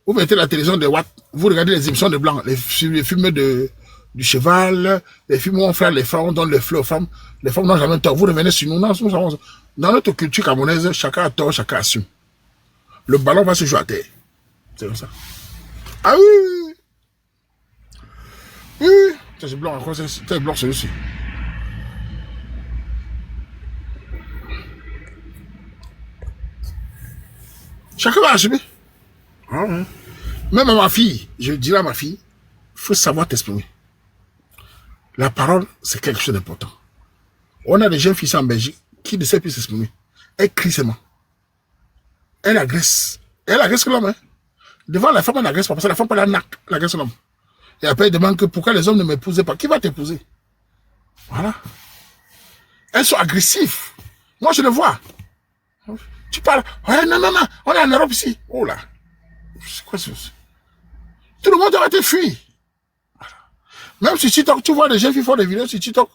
S1: vous mettez la télévision de Watt, vous regardez les émissions de blanc, les films du cheval, les films où on fait les femmes, on donne les fleurs aux femmes. Les femmes n'ont jamais tort. Vous revenez sur nous. Dans notre culture camerounaise, chacun a tort, chacun assume. Le ballon va se jouer à terre. C'est comme ça. Ah oui! Oui! C'est blanc, c'est blanc celui-ci. Chacun va assumer. Ah ouais. Même à ma fille, je dirais à ma fille, il faut savoir t'exprimer. La parole, c'est quelque chose d'important. On a des jeunes filles en Belgique qui ne savent plus s'exprimer. Elle crie seulement. Elle agresse. Elle agresse l'homme. Hein. Devant la femme, elle n'agresse pas. Parce que la femme, elle agresse l'homme. Et après, elle demande que pourquoi les hommes ne m'épousaient pas. Qui va t'épouser? Voilà. Elles sont agressives. Moi, je le vois. Tu parles. Ouais, non. On est en Europe ici. Oh là. C'est quoi ça? Tout le monde aurait été fui. Voilà. Même sur TikTok, tu vois des jeunes qui font des vidéos sur TikTok.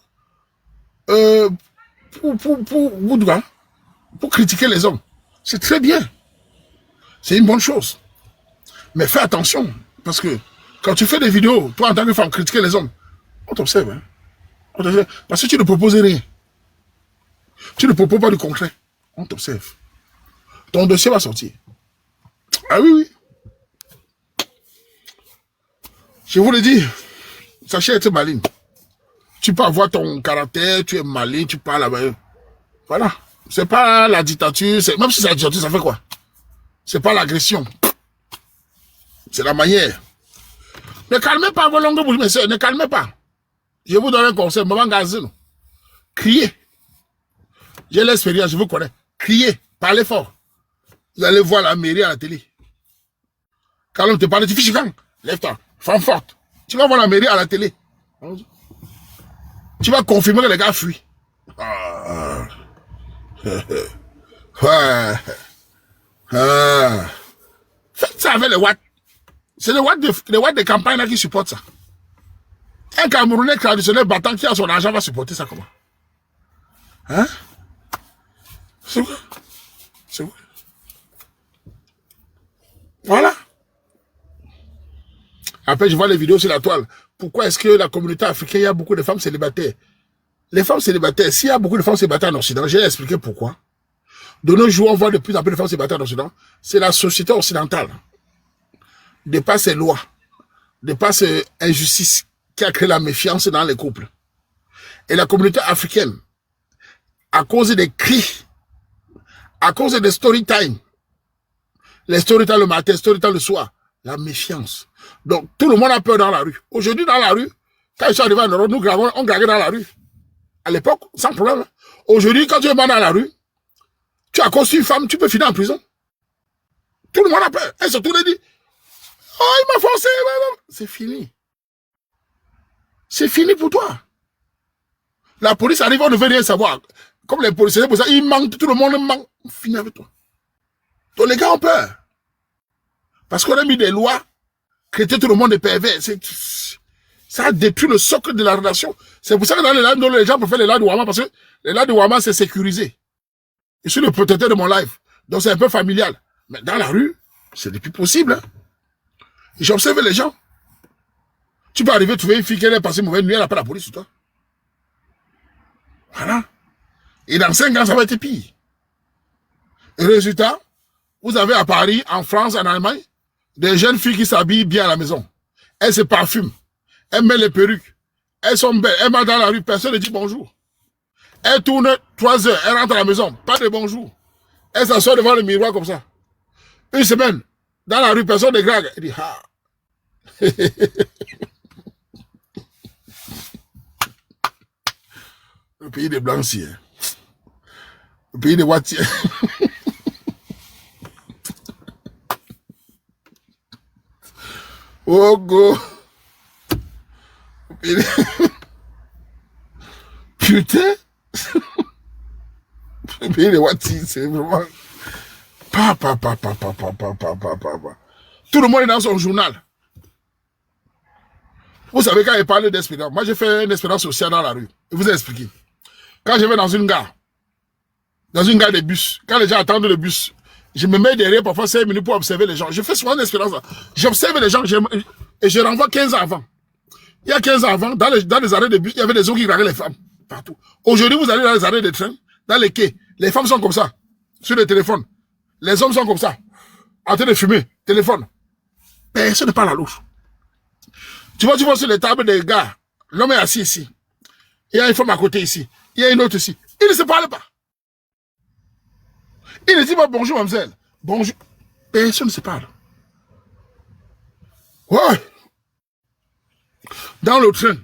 S1: Pour critiquer les hommes. C'est très bien. C'est une bonne chose. Mais fais attention. Parce que quand tu fais des vidéos, toi en tant que femme, critiquer les hommes, on t'observe. Hein? Parce que tu ne proposes rien. Tu ne proposes pas du concret. On t'observe. Ton dossier va sortir. Ah oui. Je vous le dis. Sachez être maligne. Tu peux avoir ton caractère, tu es maligne, tu parles avec eux. Voilà. C'est pas la dictature. Même si c'est la dictature, ça fait quoi? C'est pas l'agression. C'est la manière. Ne calmez pas vos longues bouches, mes soeurs. Ne calmez pas. Je vous donne un conseil, maman Gazino. Criez. J'ai l'expérience, je vous connais. Criez, parlez fort. Vous allez voir la mairie à la télé. Quand on te parle, tu fiches quand? Lève-toi, femme forte. Tu vas voir la mairie à la télé. Tu vas confirmer que les gars fuient. Ah. Ouais. Ah. Faites ça avec les watts. C'est les watts de campagne là qui supportent ça. Un Camerounais traditionnel battant qui a son argent va supporter ça comment? Hein? C'est vrai. C'est vrai. Voilà. Après, je vois les vidéos sur la toile. Pourquoi est-ce que la communauté africaine, il y a beaucoup de femmes célibataires? Les femmes célibataires, s'il y a beaucoup de femmes célibataires en Occident, je vais expliquer pourquoi. De nos jours, on voit de plus en plus de femmes célibataires en Occident. C'est la société occidentale, de par ses lois, de par ses injustices, qui a créé la méfiance dans les couples. Et la communauté africaine, à cause des cris, à cause des story time, les story time le matin, story time le soir, la méfiance. Donc, tout le monde a peur dans la rue. Aujourd'hui, dans la rue, quand je suis arrivé en Europe, nous gravons, on gravait dans la rue. À l'époque, sans problème. Aujourd'hui, quand tu es dans la rue, tu as conçu une femme, tu peux finir en prison. Tout le monde a peur. Elle se tourne et dit, oh, il m'a forcé. C'est fini. C'est fini pour toi. La police arrive, on ne veut rien savoir. Comme les policiers, pour ça, ils mentent, tout le monde ment. On finit avec toi. Donc les gars ont peur. Parce qu'on a mis des lois qui étaient tout le monde est pervers. Ça a détruit le socle de la relation. C'est pour ça que dans les lives, les gens préfèrent les lives de Wama, parce que les lives de Wama, c'est sécurisé. Je suis le protecteur de mon live. Donc c'est un peu familial. Mais dans la rue, c'est le plus possible. Hein. J'observe les gens. Tu peux arriver à trouver une fille qui est passée une mauvaise nuit, elle n'a pas la police sur toi. Voilà. Et dans 5 ans, ça va être pire. Et résultat, vous avez à Paris, en France, en Allemagne, des jeunes filles qui s'habillent bien à la maison. Elles se parfument. Elles mettent les perruques. Elles sont belles. Elles marchent dans la rue. Personne ne dit bonjour. Elles tournent 3 heures. Elles rentrent à la maison. Pas de bonjour. Elles s'assoient devant le miroir comme ça. Une semaine. Dans la rue, personne ne drague. Elle dit, ah. Le pays des Blancs, si. Hein. Le pays des Watiers. Oh, go. Putain. Le pays des Watiers, c'est vraiment... Tout le monde est dans son journal. Vous savez, quand il parle d'expérience, moi j'ai fait une expérience sociale dans la rue. Je vous ai expliqué. Quand je vais dans une gare de bus, quand les gens attendent le bus, je me mets derrière parfois 5 minutes pour observer les gens. Je fais souvent une expérience. J'observe les gens et je renvoie 15 ans avant. Il y a 15 ans avant, dans les arrêts de bus, il y avait des hommes qui draguaient les femmes partout. Aujourd'hui, vous allez dans les arrêts de train, dans les quais, les femmes sont comme ça, sur les téléphones. Les hommes sont comme ça, en train de fumer, téléphone. Personne ne parle à l'autre. Tu vois sur les tables des gars, l'homme est assis ici. Il y a une femme à côté ici. Il y a une autre ici. Ils ne se parlent pas. Il ne dit pas bonjour, mademoiselle. Bonjour. Personne ne se parle. Ouais. Dans le train.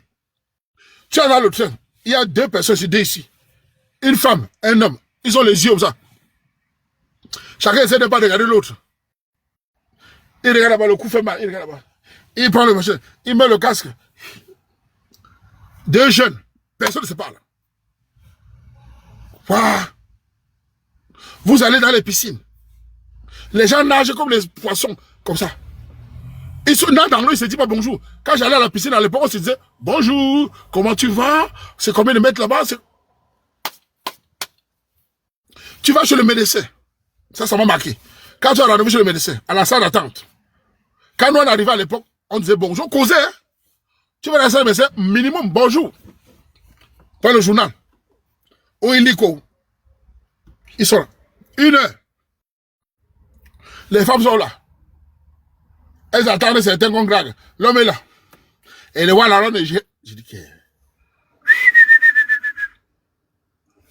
S1: Tu es dans le train. Il y a 2 personnes, c'est 2 ici. Une femme, un homme. Ils ont les yeux comme ça. Chacun essaie de ne pas regarder l'autre. Il regarde là-bas, le coup fait mal. Il regarde là-bas. Il prend le machin. Il met le casque. 2 jeunes. Personne ne se parle. Wow. Vous allez dans les piscines. Les gens nagent comme les poissons, comme ça. Ils sont dans l'eau, ils ne se disent pas bonjour. Quand j'allais à la piscine à l'époque, on se disait bonjour, comment tu vas? C'est combien de mètres là-bas? Tu vas chez le médecin. Ça m'a marqué. Quand tu as rendez-vous chez le médecin, à la salle d'attente, quand nous on arrivait à l'époque, on disait bonjour, on causait. Hein? Tu vas dans la salle du médecin, minimum bonjour. Pas le journal. Ou illico. Ils sont là. 1 heure. Les femmes sont là. Elles attendent certains qu'on drague. L'homme est là. Et les voit la ronde et je dis que...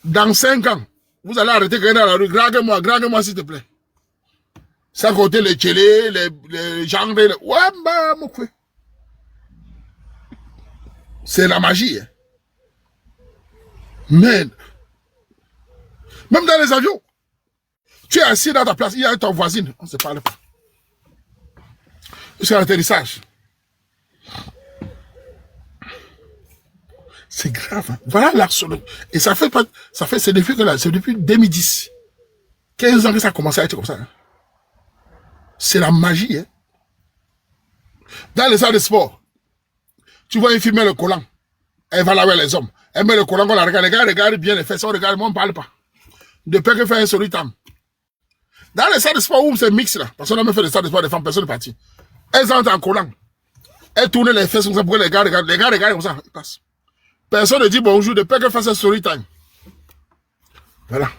S1: Dans 5 ans, vous allez arrêter quelqu'un dans la rue. Drague-moi s'il te plaît. Sans compter les télés, les genres, ouais, bah, mon coué. C'est la magie. Hein. Mais, même dans les avions, tu es assis dans ta place, il y a ton voisine, on ne se parle pas. Jusqu'à l'atterrissage. C'est grave. Hein. Voilà l'absolu. Et ça fait, c'est depuis 2010. 15 ans que ça a commencé à être comme ça. Hein. C'est la magie. Hein. Dans les salles de sport, tu vois une fille met le collant. Elle va là avec les hommes. Elle met le collant, on la regarde. Les gars regardent bien les fesses, on regarde, mais on ne parle pas. De peur qu'elle fasse un solide time. Dans les salles de sport où c'est mix là, parce qu'on a même fait des salles de sport des femmes, personne n'est parti. Elles entrent en collant. Elles tournent les fesses comme ça pour que les gars regardent comme ça. Ils passent. Personne ne dit bonjour, de peur qu'elle fasse un story time. Voilà.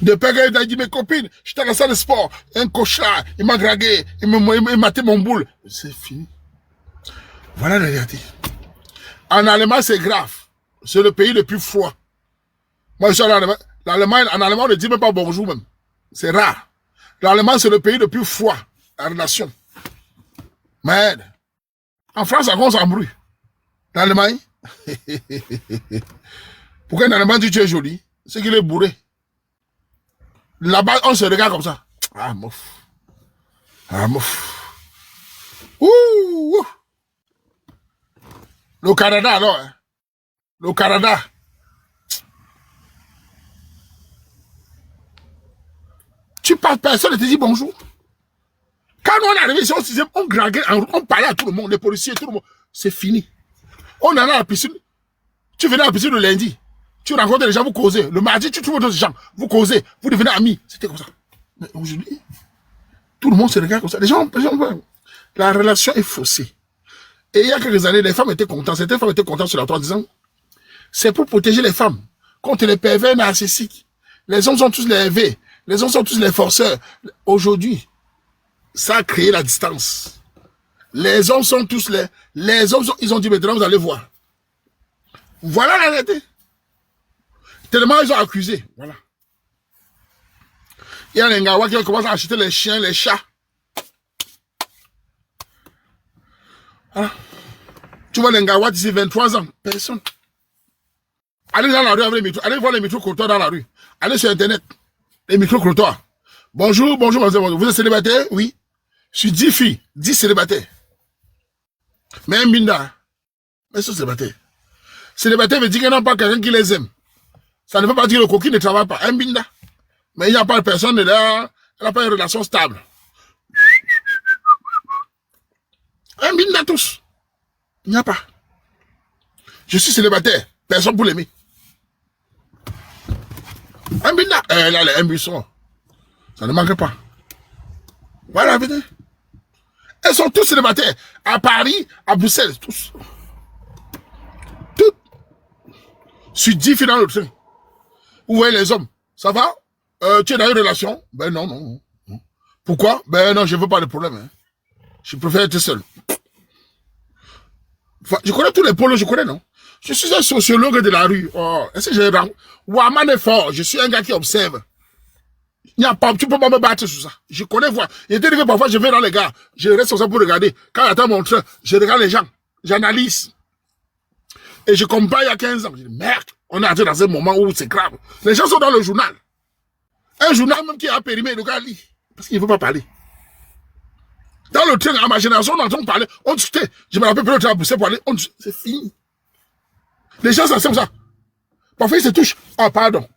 S1: De peur qu'elle dit mes copines, j'étais à la salle de sport, un cauchemar, il m'a dragué, il m'a té mon boule. C'est fini. Voilà la réalité. En Allemagne, c'est grave. C'est le pays le plus froid. Moi, je suis en Allemagne. En Allemagne, on ne dit même pas bonjour même. C'est rare. L'Allemagne, c'est le pays le plus froid. La relation. Mais, en France, on s'embrouille. L'Allemagne, pourquoi en Allemagne, tu es joli? C'est qu'il est bourré. Là-bas, on se regarde comme ça. Ah, mouf. Ah, mouf. Ouh. Le Canada, alors. Hein. Le Canada. Tu parles, personne ne te dit bonjour. Quand on est arrivé ici, on draguait, on parlait à tout le monde, les policiers, tout le monde. C'est fini. On allait à la piscine. Tu venais à la piscine le lundi. Tu rencontres les gens, vous causez. Le mardi, tu trouves d'autres gens. Vous causez. Vous devenez amis. C'était comme ça. Mais aujourd'hui, tout le monde se regarde comme ça. Les gens, la relation est faussée. Et il y a quelques années, les femmes étaient contentes. Certaines femmes étaen contentes sur la toile en disant, c'est pour protéger les femmes contre les pervers narcissiques. Les hommes sont tous les V. Les hommes sont tous les forceurs. Aujourd'hui, ça a créé la distance. Les hommes sont tous les hommes, ils ont dit maintenant vous allez voir. Voilà la réalité. Tellement ils ont accusé. Voilà. Il y a les Ngawa qui commencent à acheter les chiens, les chats. Voilà. Tu vois les Ngawa d'ici 23 ans. Personne. Allez dans la rue avec les micros. Allez voir les micro-trottoirs dans la rue. Allez sur Internet. Les micro-trottoirs. Bonjour, bonjour, mademoiselle. Vous êtes célibataire? Oui. Je suis 10 filles, 10 célibataires. Mais un binda, mais c'est célibataire. Célibataire veut dire qu'il n'y a pas quelqu'un qui les aime. Ça ne veut pas dire que le coquin ne travaille pas. Un binda. Mais il n'y a pas de personne là, elle n'a pas une relation stable. Un binda tous. Il n'y a pas. Je suis célibataire. Personne pour l'aimer. Un binda. Là, un buisson. Ça ne manque pas. Voilà, venez. Elles sont tous célibataires. À Paris, à Bruxelles, tous. Toutes. Sur 10 filles dans le train. Où voyez les hommes? Ça va? Tu es dans une relation? Ben non, non, non. Pourquoi? Ben non, je ne veux pas de problème. Hein. Je préfère être seul. Enfin, je connais tous les polos, je connais, non? Je suis un sociologue de la rue. Oh, est-ce que j'ai Waman est fort. Je suis un gars qui observe. Il n'y a pas, tu peux pas me battre sur ça. Je connais, voir. Il est arrivé parfois, je vais dans les gars. Je reste comme ça pour regarder. Quand j'attends mon train, je regarde les gens. J'analyse. Et je compare il y a 15 ans. Je dis, merde, on est arrivé dans un moment où c'est grave. Les gens sont dans le journal. Un journal même qui a périmé, le gars lit. Parce qu'il ne veut pas parler. Dans le train, à ma génération, on entend parler. On discutait. Je me rappelle plus le train à pousser pour aller. C'est fini. Les gens, ça, c'est comme ça. Parfois, ils se touchent. Ah, pardon.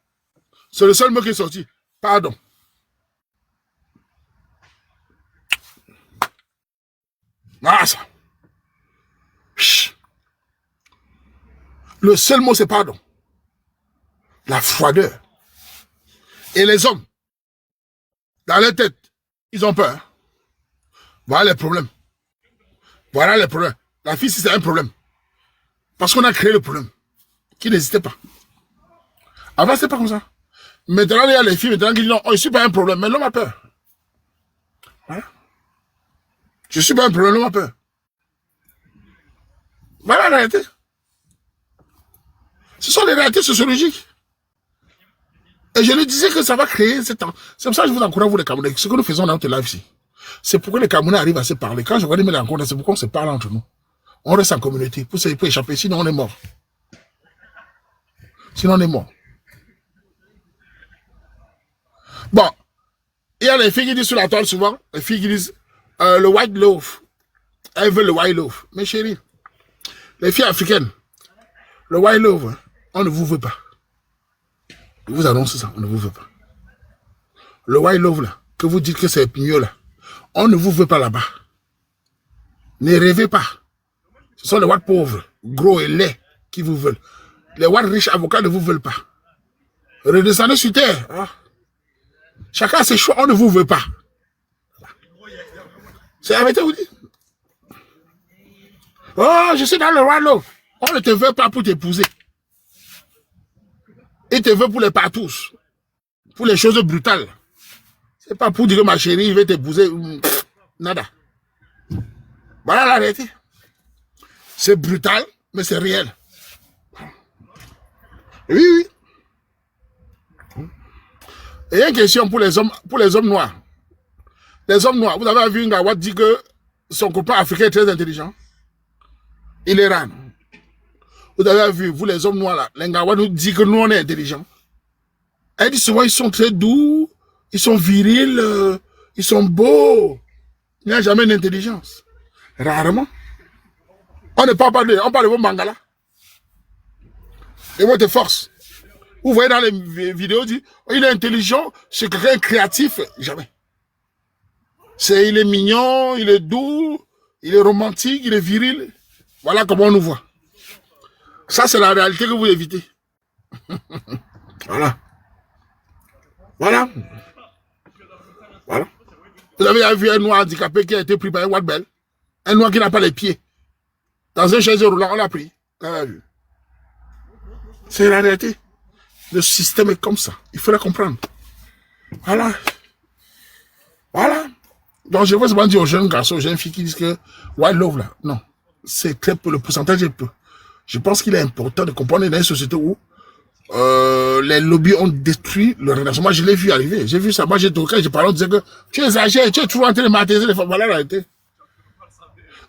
S1: C'est le seul mot qui est sorti. Pardon. Ah, ça. Chut. Le seul mot, c'est pardon. La froideur. Et les hommes, dans leur tête, ils ont peur. Voilà les problèmes. Voilà les problèmes. La fille, c'est un problème. Parce qu'on a créé le problème. Qui n'hésitait pas. Avant, c'était pas comme ça. Maintenant, il y a les filles, maintenant, qui disent non, oh, je suis pas un problème, mais l'homme a peur. Voilà. Je suis pas un problème, l'homme a peur. Voilà la réalité. Ce sont les réalités sociologiques. Et je le disais que ça va créer ce temps. C'est pour ça que je vous encourage, vous les Camerounais, ce que nous faisons dans notre live ici. C'est pourquoi les Camerounais arrivent à se parler. Quand je vois mes rencontres, c'est pourquoi on se parle entre nous. On reste en communauté pour échapper, sinon on est mort. Sinon on est mort. Bon, il y a les filles qui disent sur la toile souvent, les filles qui disent le white loaf. Elles veulent le white loaf. Mais chérie, les filles africaines, le white loaf, on ne vous veut pas. Je vous annonce ça, on ne vous veut pas. Le white loaf là, que vous dites que c'est mieux là, on ne vous veut pas là-bas. Ne rêvez pas. Ce sont les whites pauvres, gros et laids qui vous veulent. Les whites riches avocats ne vous veulent pas. Redescendez sur terre. Hein? Chacun a ses choix, on ne vous veut pas. C'est la vérité, vous dites. Oh, je suis dans le white loaf. On ne te veut pas pour t'épouser. Il te veut pour les partous. Pour les choses brutales. C'est pas pour dire que ma chérie, il veut t'épouser. Nada. Voilà la vérité. C'est brutal, mais c'est réel. Oui, oui. Et il y a une question pour les hommes noirs. Les hommes noirs, vous avez vu Ngawat dire que son copain africain est très intelligent. Il est rare. Vous avez vu, vous les hommes noirs là, les Ngawat nous dit que nous on est intelligents. Elle dit souvent ils sont très doux, ils sont virils, ils sont beaux. Il n'y a jamais d'intelligence. Rarement. On ne parle pas de, on parle de vos mangalas. Et votre force. Vous voyez dans les vidéos, dit, oh, il est intelligent, c'est quelqu'un créatif. Jamais. Il est mignon, il est doux, il est romantique, il est viril. Voilà comment on nous voit. Ça, c'est la réalité que vous évitez. Voilà. Voilà. Voilà. Vous avez vu un noir handicapé qui a été pris par un white belt. Un noir qui n'a pas les pieds. Dans un chaise roulant, on l'a pris. C'est la réalité. Le système est comme ça. Il faut la comprendre. Voilà. Voilà. Donc, je veux seulement dire aux jeunes garçons, aux jeunes filles qui disent que white love, là, non. C'est très peu, le pourcentage est peu. Je pense qu'il est important de comprendre dans une société où les lobbies ont détruit le Renaissance. Moi, je l'ai vu arriver. J'ai vu ça. Moi, j'ai toqué, j'ai parlé, on disait que tu exagères, tu es toujours en train de materniser les femmes. Voilà la réalité.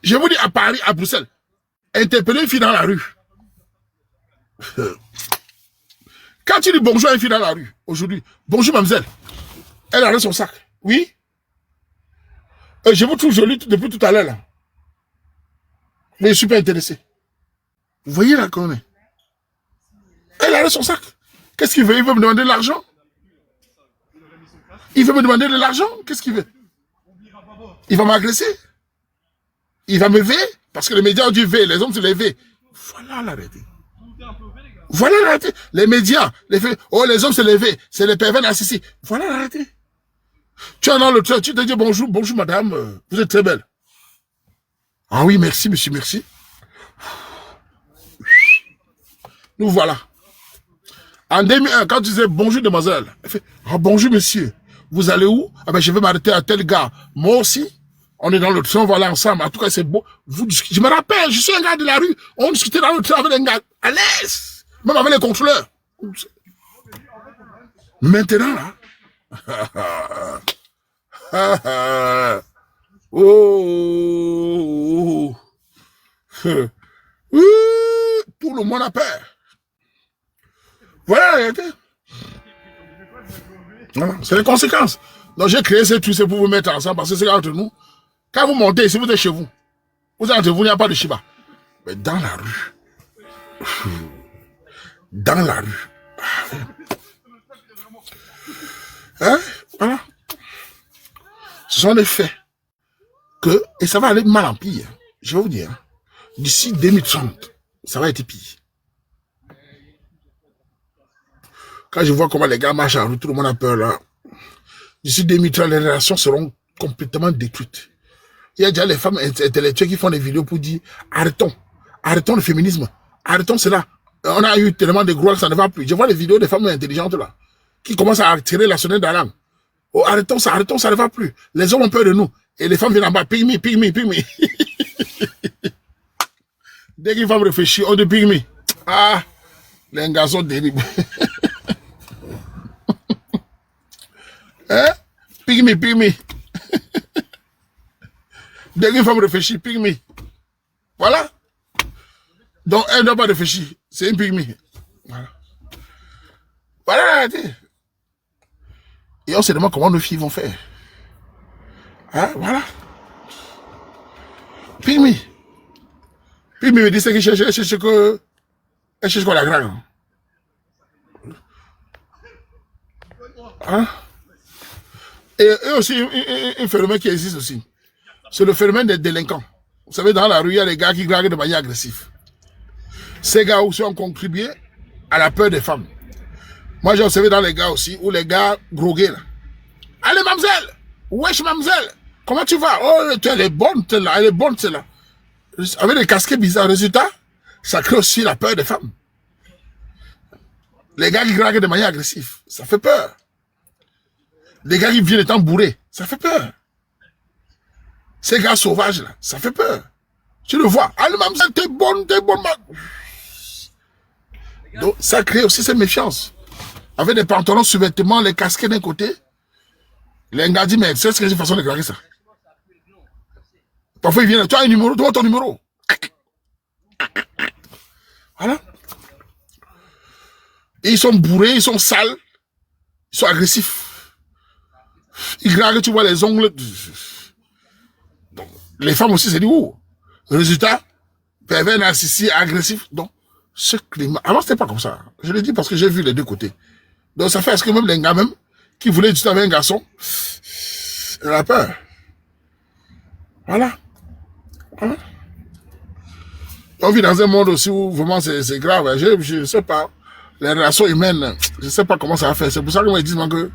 S1: Je vous dis, à Paris, à Bruxelles, interpeller une fille dans la rue. Quand tu dis bonjour à une fille dans la rue, aujourd'hui, bonjour mademoiselle, elle arrête son sac. Oui? Je vous trouve jolie depuis tout à l'heure, là. Mais je ne suis pas intéressé. Vous voyez là qu'on est. Elle arrête son sac. Qu'est-ce qu'il veut? Il veut me demander de l'argent? Il veut me demander de l'argent? Qu'est-ce qu'il veut? Il va m'agresser? Il va me veiller? Parce que les médias ont dit veiller, les hommes se lever. Voilà la réalité. Voilà la réalité. Les médias, oh, les hommes se lever, c'est les pervers narcissiques. Voilà la réalité. Tu es dans le train, tu te dis bonjour, bonjour madame, vous êtes très belle. Ah oui, merci monsieur, merci. Nous voilà. En 2001, quand tu disais bonjour demoiselle, elle fait ah, bonjour monsieur, vous allez où? Ah ben je vais m'arrêter à tel gars. Moi aussi, on est dans le train, on va aller ensemble. En tout cas, c'est beau. Je me rappelle, je suis un gars de la rue, on discutait dans le train avec un gars à l'aise, même avec les contrôleurs. Maintenant là, oh, tout le monde a peur. Voilà la réalité. C'est les conséquences. Donc j'ai créé ces trucs pour vous mettre ensemble parce que c'est entre nous. Quand vous montez ici, vous êtes chez vous. Vous êtes entre vous, il n'y a pas de Shiba. Mais dans la rue. Dans la rue. Hein? Voilà. Ce sont des faits. Et ça va aller mal en pire. Je vais vous dire. D'ici 2030, ça va être pire. Quand je vois comment les gars marchent en rue, tout le monde a peur là. D'ici 2030, les relations seront complètement détruites. Il y a déjà les femmes intellectuelles qui font des vidéos pour dire arrêtons le féminisme, arrêtons cela. On a eu tellement de gros que ça ne va plus. Je vois les vidéos des femmes intelligentes là, qui commencent à tirer la sonnette d'alarme. Oh, arrêtons, ça ne va plus. Les hommes ont peur de nous. Et les femmes viennent en bas, ping me. Dès qu'une femme réfléchit, on dit ping me. Ah, les garçons délibres. Hein? Ping me. Dès qu'une femme réfléchit, ping me. Voilà. Donc, elle ne doit pas réfléchir. C'est une pygmée. Voilà. Voilà la réalité. Et on se demande comment nos filles vont faire. Hein, voilà. Pygmée. Pygmée me dit que elle cherche quoi la grande. Hein? Et aussi, un phénomène qui existe aussi. C'est le phénomène des délinquants. Vous savez, dans la rue, il y a des gars qui draguent de manière agressive. Ces gars aussi ont contribué à la peur des femmes. Moi, j'ai observé dans les gars aussi, où les gars grogués là. Allez, mademoiselle! Wesh, mademoiselle! Comment tu vas? Oh, elle est bonne, celle-là. Elle est bonne, celle-là. Avec des casquettes bizarres. Résultat, ça crée aussi la peur des femmes. Les gars qui draguent de manière agressive, ça fait peur. Les gars qui viennent étant bourrés, ça fait peur. Ces gars sauvages là, ça fait peur. Tu le vois. Allez, mademoiselle, t'es bonne, Donc, ça crée aussi cette méfiance. Avec des pantalons, sous-vêtements, les casquettes d'un côté. Les gars disent, mais c'est ce que j'ai façon de draguer ça. Parfois, ils viennent, tu as un numéro, tu as ton numéro. Voilà. Et ils sont bourrés, ils sont sales, ils sont agressifs. Ils draguent, tu vois, les ongles. Donc, les femmes aussi, c'est dit, ouh. Résultat, pervers narcissique, agressif. Donc, ce climat. Avant, c'était pas comme ça. Je le dis parce que j'ai vu les deux côtés. Donc, ça fait est-ce que même les gars, même, qui voulaient discuter avec un garçon, il a peur. Voilà. Voilà. On vit dans un monde aussi où vraiment c'est grave. Je ne sais pas. Les relations humaines, je ne sais pas comment ça va faire. C'est pour ça que moi, ils disent que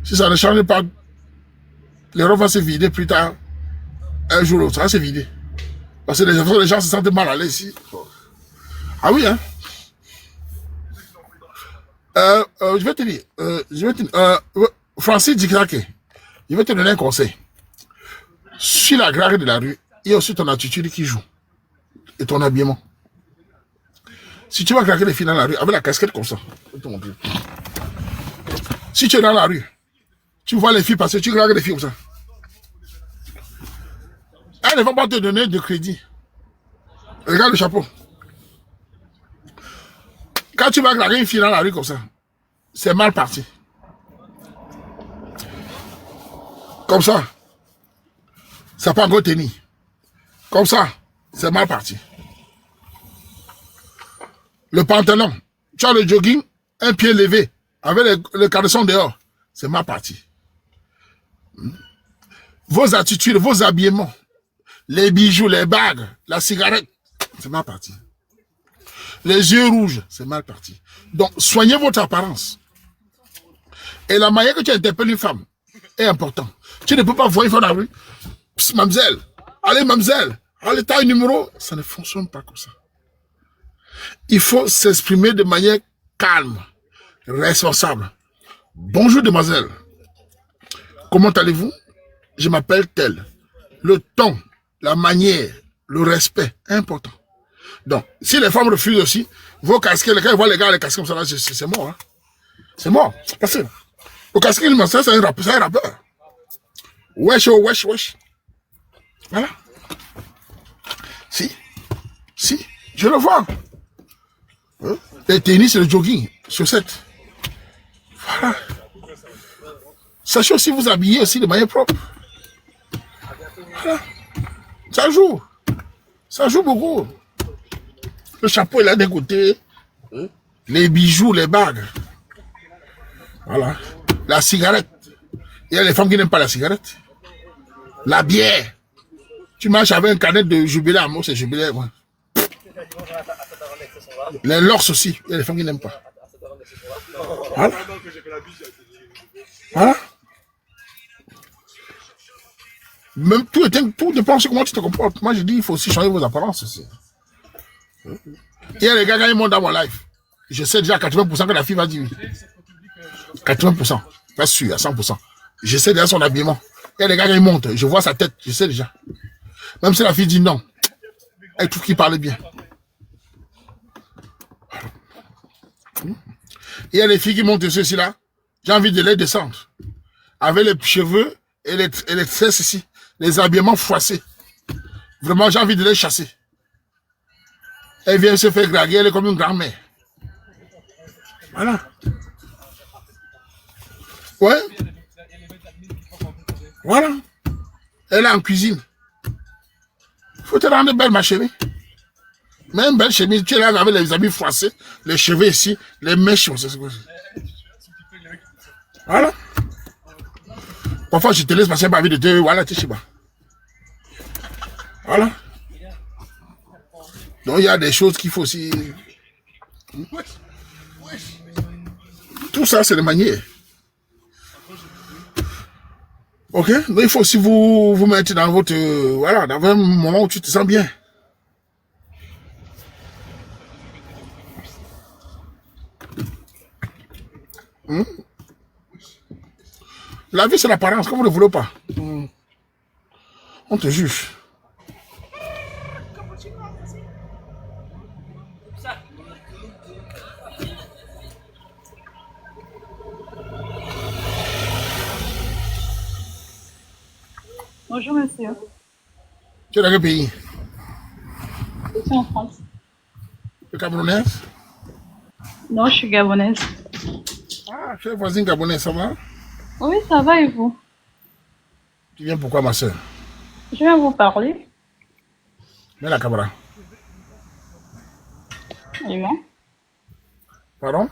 S1: si ça ne change pas, l'Europe va se vider plus tard. Un jour ou l'autre, ça va se vider. Parce que les gens se sentent mal à l'aise ici. Ah oui, hein. Je vais te dire, Francis Dikake, je vais te donner un conseil. Sur la grâce de la rue, il y a aussi ton attitude qui joue. Et ton habillement. Si tu vas craquer les filles dans la rue, avec la casquette comme ça, je vais te montrer. Si tu es dans la rue, tu vois les filles passer, tu craques les filles comme ça. Elles ne vont pas te donner de crédit. Regarde le chapeau. Quand tu vas craquer une fille dans la rue comme ça, c'est mal parti. Comme ça, ça peut encore tenir. Comme ça, c'est mal parti. Le pantalon, tu as le jogging, un pied levé, avec le caleçon dehors, c'est mal parti. Vos attitudes, vos habillements, les bijoux, les bagues, la cigarette, c'est mal parti. Les yeux rouges, c'est mal parti. Donc, soignez votre apparence. Et la manière que tu interpelles une femme est importante. Tu ne peux pas voir une femme dans la rue. Psst, mademoiselle, allez, mademoiselle, allez, t'as un numéro. Ça ne fonctionne pas comme ça. Il faut s'exprimer de manière calme, responsable. Bonjour, demoiselle. Comment allez-vous? Je m'appelle tel. Le ton, la manière, le respect, important. Donc, si les femmes refusent aussi, vos casquettes, quand ils voient les gars les casquettes comme ça, c'est mort. Hein? C'est mort. Parce que le casquette, c'est un rappeur. Wesh, oh, wesh, wesh. Voilà. Si, je le vois. Les tennis et le jogging, chaussettes. Voilà. Sachez aussi vous habiller aussi de manière propre. Voilà. Ça joue. Ça joue beaucoup. Le chapeau est là d'un côté. Les bijoux, les bagues. Voilà. La cigarette. Il y a les femmes qui n'aiment pas la cigarette. La bière. Tu marches avec un canette de jubilé à moi, c'est jubilé, moi. Les lors aussi, il y a des femmes qui n'aiment pas. Voilà. Voilà. Même tout dépend de comment tu te comportes. Moi, je dis, il faut aussi changer vos apparences aussi. Il y a les gars qui montent dans mon live. Je sais déjà à 80% que la fille va dire oui. 80%. Pas sûr, à 100%. Je sais déjà son habillement. Il y a des gars qui montent. Je vois sa tête, je sais déjà. Même si la fille dit non, elle trouve qu'il parle bien. Il y a les filles qui montent ceci-là. J'ai envie de les descendre. Avec les cheveux et les tresses ici. Les habillements froissés. Vraiment, j'ai envie de les chasser. Elle vient se faire draguer, elle est comme une grand-mère. Voilà. Ouais. Voilà. Elle est en cuisine. Faut te rendre belle, ma chérie. Mais une belle chemise, tu es là avec les habits froissés, les cheveux ici, les mèches. Voilà. Parfois, je te laisse passer ma vie de deux. Voilà, tu sais pas. Voilà. Donc, il y a des choses qu'il faut aussi. Tout ça, c'est de manière. Ok? Donc, il faut aussi vous mettre dans votre. Voilà, dans un moment où tu te sens bien. La vie, c'est l'apparence, comme vous ne le voulez pas. On te juge.
S2: Bonjour monsieur,
S1: Tu es dans quel pays?
S2: je suis en France.
S1: Tu es camerounaise?
S2: Non, je suis gabonaise.
S1: Ah, tu es voisine gabonaise, ça va?
S2: Oui, ça va et vous?
S1: Tu viens pourquoi, ma soeur?
S2: Je viens vous parler.
S1: Mets la caméra.
S2: Eh bien,
S1: Pardon?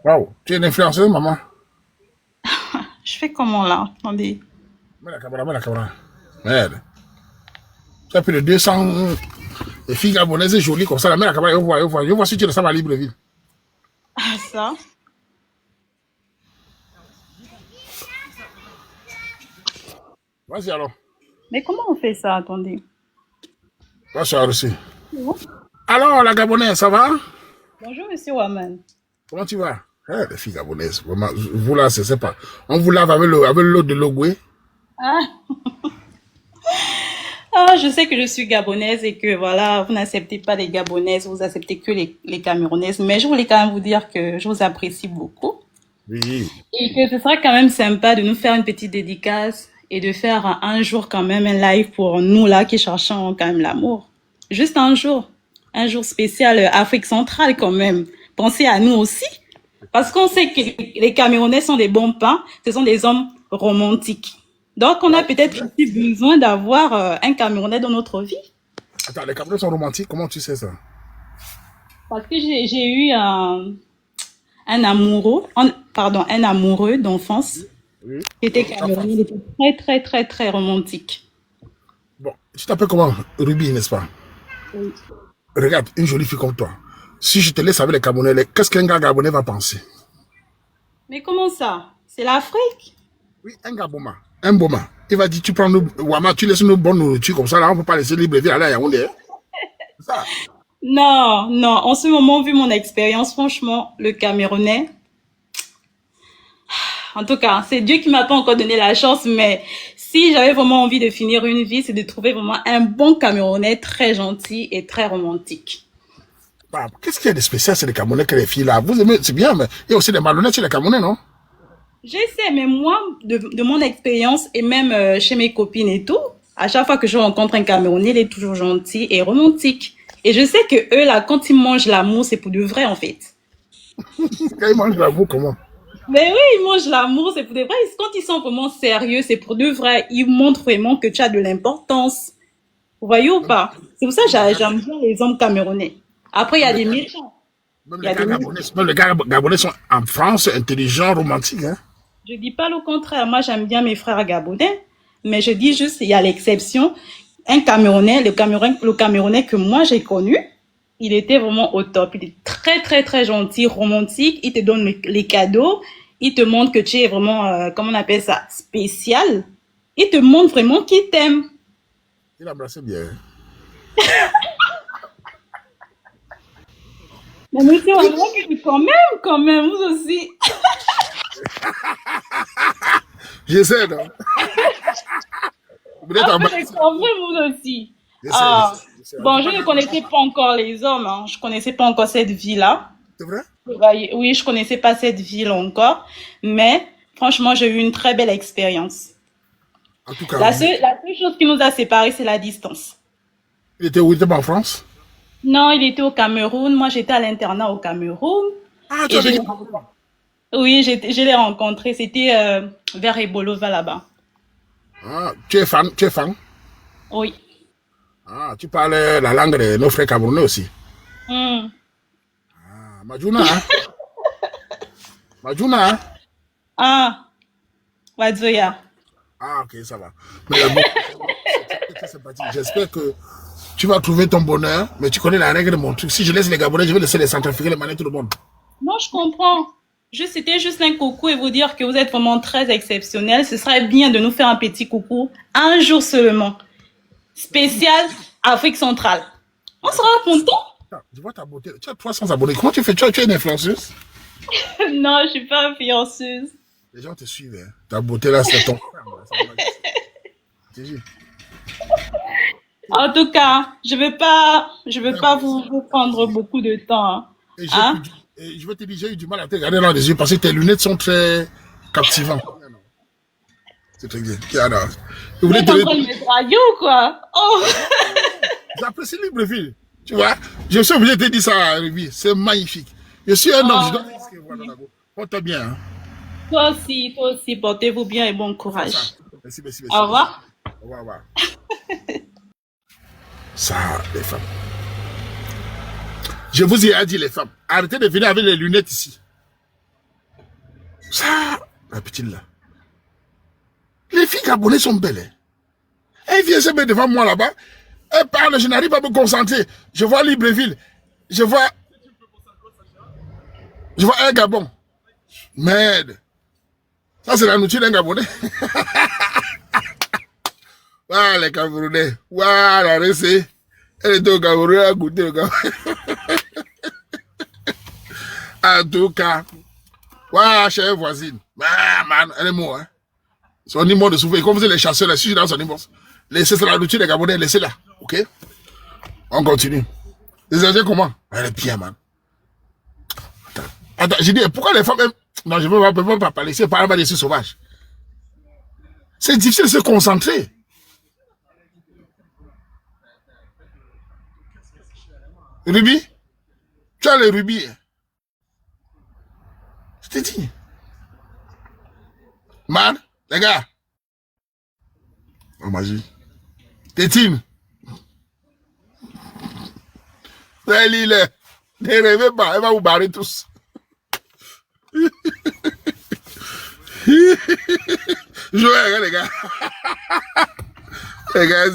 S1: Waouh, tu es une influenceuse, maman?
S2: je fais comment là? Attendez.
S1: Mets la caméra, mets la caméra. Merde. Tu as plus de 200 filles gabonaises jolies comme ça. Mets la caméra, je vois si tu ressembles à Libreville.
S2: Ah ça?
S1: Vas-y alors.
S2: Mais comment on fait ça? Attendez.
S1: Va sur aussi.
S2: Bon.
S1: Alors, la gabonaise, ça va?
S2: Bonjour monsieur Waman.
S1: Comment tu vas? Eh, les filles gabonaises, vraiment, vous là, c'est pas. On vous lave avec l'eau de Logoué.
S2: Ah. Ah, je sais que je suis gabonaise et que voilà, vous n'acceptez pas les gabonaises, vous acceptez que les camerounaises. Mais je voulais quand même vous dire que je vous apprécie beaucoup.
S1: Oui.
S2: Et que ce serait quand même sympa de nous faire une petite dédicace et de faire un jour quand même un live pour nous là qui cherchons quand même l'amour. Juste un jour spécial Afrique centrale quand même. Pensez à nous aussi. Parce qu'on sait que les Camerounais sont des bons pains, ce sont des hommes romantiques. Donc on a peut-être aussi besoin d'avoir un Camerounais dans notre vie.
S1: Attends, les Camerounais sont romantiques, comment tu sais ça?
S2: Parce que j'ai eu un amoureux, un amoureux d'enfance
S1: Oui.
S2: qui était camerounais, il était très très très très romantique.
S1: Bon, tu t'appelles comment? Ruby, n'est-ce pas?
S2: Oui.
S1: Regarde, une jolie fille comme toi. Si je te laisse avec les Camerounais, qu'est-ce qu'un gars gabonais va penser?
S2: Mais comment ça? C'est l'Afrique?
S1: Oui, un Gaboma, un Boma. Il va dire, tu prends nous, Wama, tu laisses nous bonne nourriture comme ça, là, on ne peut pas laisser Libreville aller à Yaoundé. C'est ça.
S2: Non, non. En ce moment, vu mon expérience, franchement, le Camerounais, en tout cas, c'est Dieu qui m'a pas encore donné la chance, mais si j'avais vraiment envie de finir une vie, c'est de trouver vraiment un bon Camerounais très gentil et très romantique.
S1: Bah, qu'est-ce qu'il y a de spécial chez les Camerounais que les filles là? Vous aimez, c'est bien, mais il y a aussi des malhonnêtes chez les Camerounais, non?
S2: J'essaie, mais moi, de mon expérience et même chez mes copines et tout, à chaque fois que je rencontre un Camerounais, il est toujours gentil et romantique. Et je sais que eux, là, quand ils mangent l'amour, c'est pour de vrai, en fait.
S1: Quand ils mangent la boue, comment?
S2: Mais oui, ils mangent l'amour, c'est pour de vrai. Quand ils sont vraiment sérieux, c'est pour de vrai. Ils montrent vraiment que tu as de l'importance. Vous voyez ou pas? C'est pour ça que j'aime bien les hommes camerounais. Après, il y a des méchants.
S1: Même
S2: Il y
S1: les
S2: a
S1: gars
S2: des
S1: gabonais, même les gars gabonais sont en France, intelligents, romantiques, hein?
S2: Je dis pas le contraire. Moi, j'aime bien mes frères gabonais, mais je dis juste, il y a l'exception. Un Camerounais, le Camerounais que moi j'ai connu, il était vraiment au top. Il est très, très, très gentil, romantique. Il te donne les cadeaux. Il te montre que tu es vraiment, comment on appelle ça, spécial. Il te montre vraiment qu'il t'aime.
S1: Il embrassait bien.
S2: Mais monsieur, on voit que quand même, vous aussi.
S1: J'essaie, non? Vous êtes
S2: Après,
S1: embrassé.
S2: quand même, vous aussi.
S1: J'essaie,
S2: Ah,
S1: j'essaie.
S2: bon, je ne connaissais pas encore les hommes, hein. Je connaissais pas encore cette vie-là.
S1: C'est vrai?
S2: Oui, je connaissais pas cette ville encore, mais franchement, j'ai eu une très belle expérience.
S1: En tout cas,
S2: La seule chose qui nous a séparés, c'est la distance.
S1: il était où? Il était pas en France?
S2: Non, il était au Cameroun. Moi, j'étais à l'internat au Cameroun.
S1: Ah, tu
S2: Et
S1: as
S2: je l'ai
S1: vécu.
S2: rencontré. Oui, je l'ai rencontré. C'était vers Ebolova là-bas.
S1: Ah, tu es fan, tu es fan.
S2: Oui.
S1: Ah, tu parles la langue de nos frères camerounais aussi.
S2: Hmm.
S1: Ah, Majuna, hein? Majuna, hein?
S2: Ah, Wadzoya.
S1: Ah, ok, ça va. Mais bon, c'est très sympathique. J'espère que tu vas trouver ton bonheur, mais tu connais la règle de mon truc. Si je laisse les Gabonais, je vais laisser les Centrafricains, les maner tout le monde.
S2: Non, je comprends. C'était juste un coucou et vous dire que vous êtes vraiment très exceptionnel. Ce serait bien de nous faire un petit coucou, un jour seulement. Spécial Afrique centrale. On sera content.
S1: Ah, je vois ta beauté. Tu as 300 abonnés. Comment tu fais? Tu es une influenceuse?
S2: Non, je suis pas influenceuse.
S1: Les gens te suivent. Hein. Ta beauté là, c'est ton frère.
S2: En tout cas, je veux pas vous prendre beaucoup de temps.
S1: Et
S2: Hein?
S1: je vais te dire, j'ai eu du mal à te regarder dans les yeux parce que tes lunettes sont très captivantes. C'est très bien. Je
S2: Vous
S1: voulais
S2: êtes
S1: te
S2: en
S1: dire,
S2: train de me draguer ou quoi? Oh!
S1: j'apprécie Libreville. Tu vois, je suis obligé de te dire ça, Ruby. C'est magnifique. Je suis un homme, je dois te dire ce que voilà, porte bien. Hein.
S2: Toi aussi, portez-vous bien et bon
S1: C'est ça.
S2: courage.
S1: Merci.
S2: Au revoir.
S1: Au revoir. Ça, les femmes. Je vous ai dit, les femmes, arrêtez de venir avec les lunettes ici. Ça, la petite là. Les filles gabonaises sont belles. Hein. Elles viennent se mettre devant moi là-bas. Elles parlent, je n'arrive pas à me concentrer. Je vois Libreville. Je vois un Gabon. Merde. Ça, c'est la nourriture d'un Gabonais. Voilà les Camerounais. Voilà, restez. Elle était au Cameroun, elle a goûté le Cameroun. En tout cas, voilà, chère voisine. Ah, man, elle est morte. Hein. Son immense de souffrir. Comme vous êtes les chasseurs, là, si je suis dans son immense. Laissez la nourriture des Gabonais, laissez-la. Ok? On continue. Les Indiens, comment? Elle est bien, man. Attends, j'ai dit, pourquoi les femmes... Non, je ne peux pas parler. C'est pas des sauvages. C'est difficile de se concentrer. Ruby? Tu as les rubis. Je t'ai dit. Man, les gars. Oh, magie. Tétine. Elle est. Ne rêvez pas, elle va vous barrer tous. Jouez, les gars. Les gars,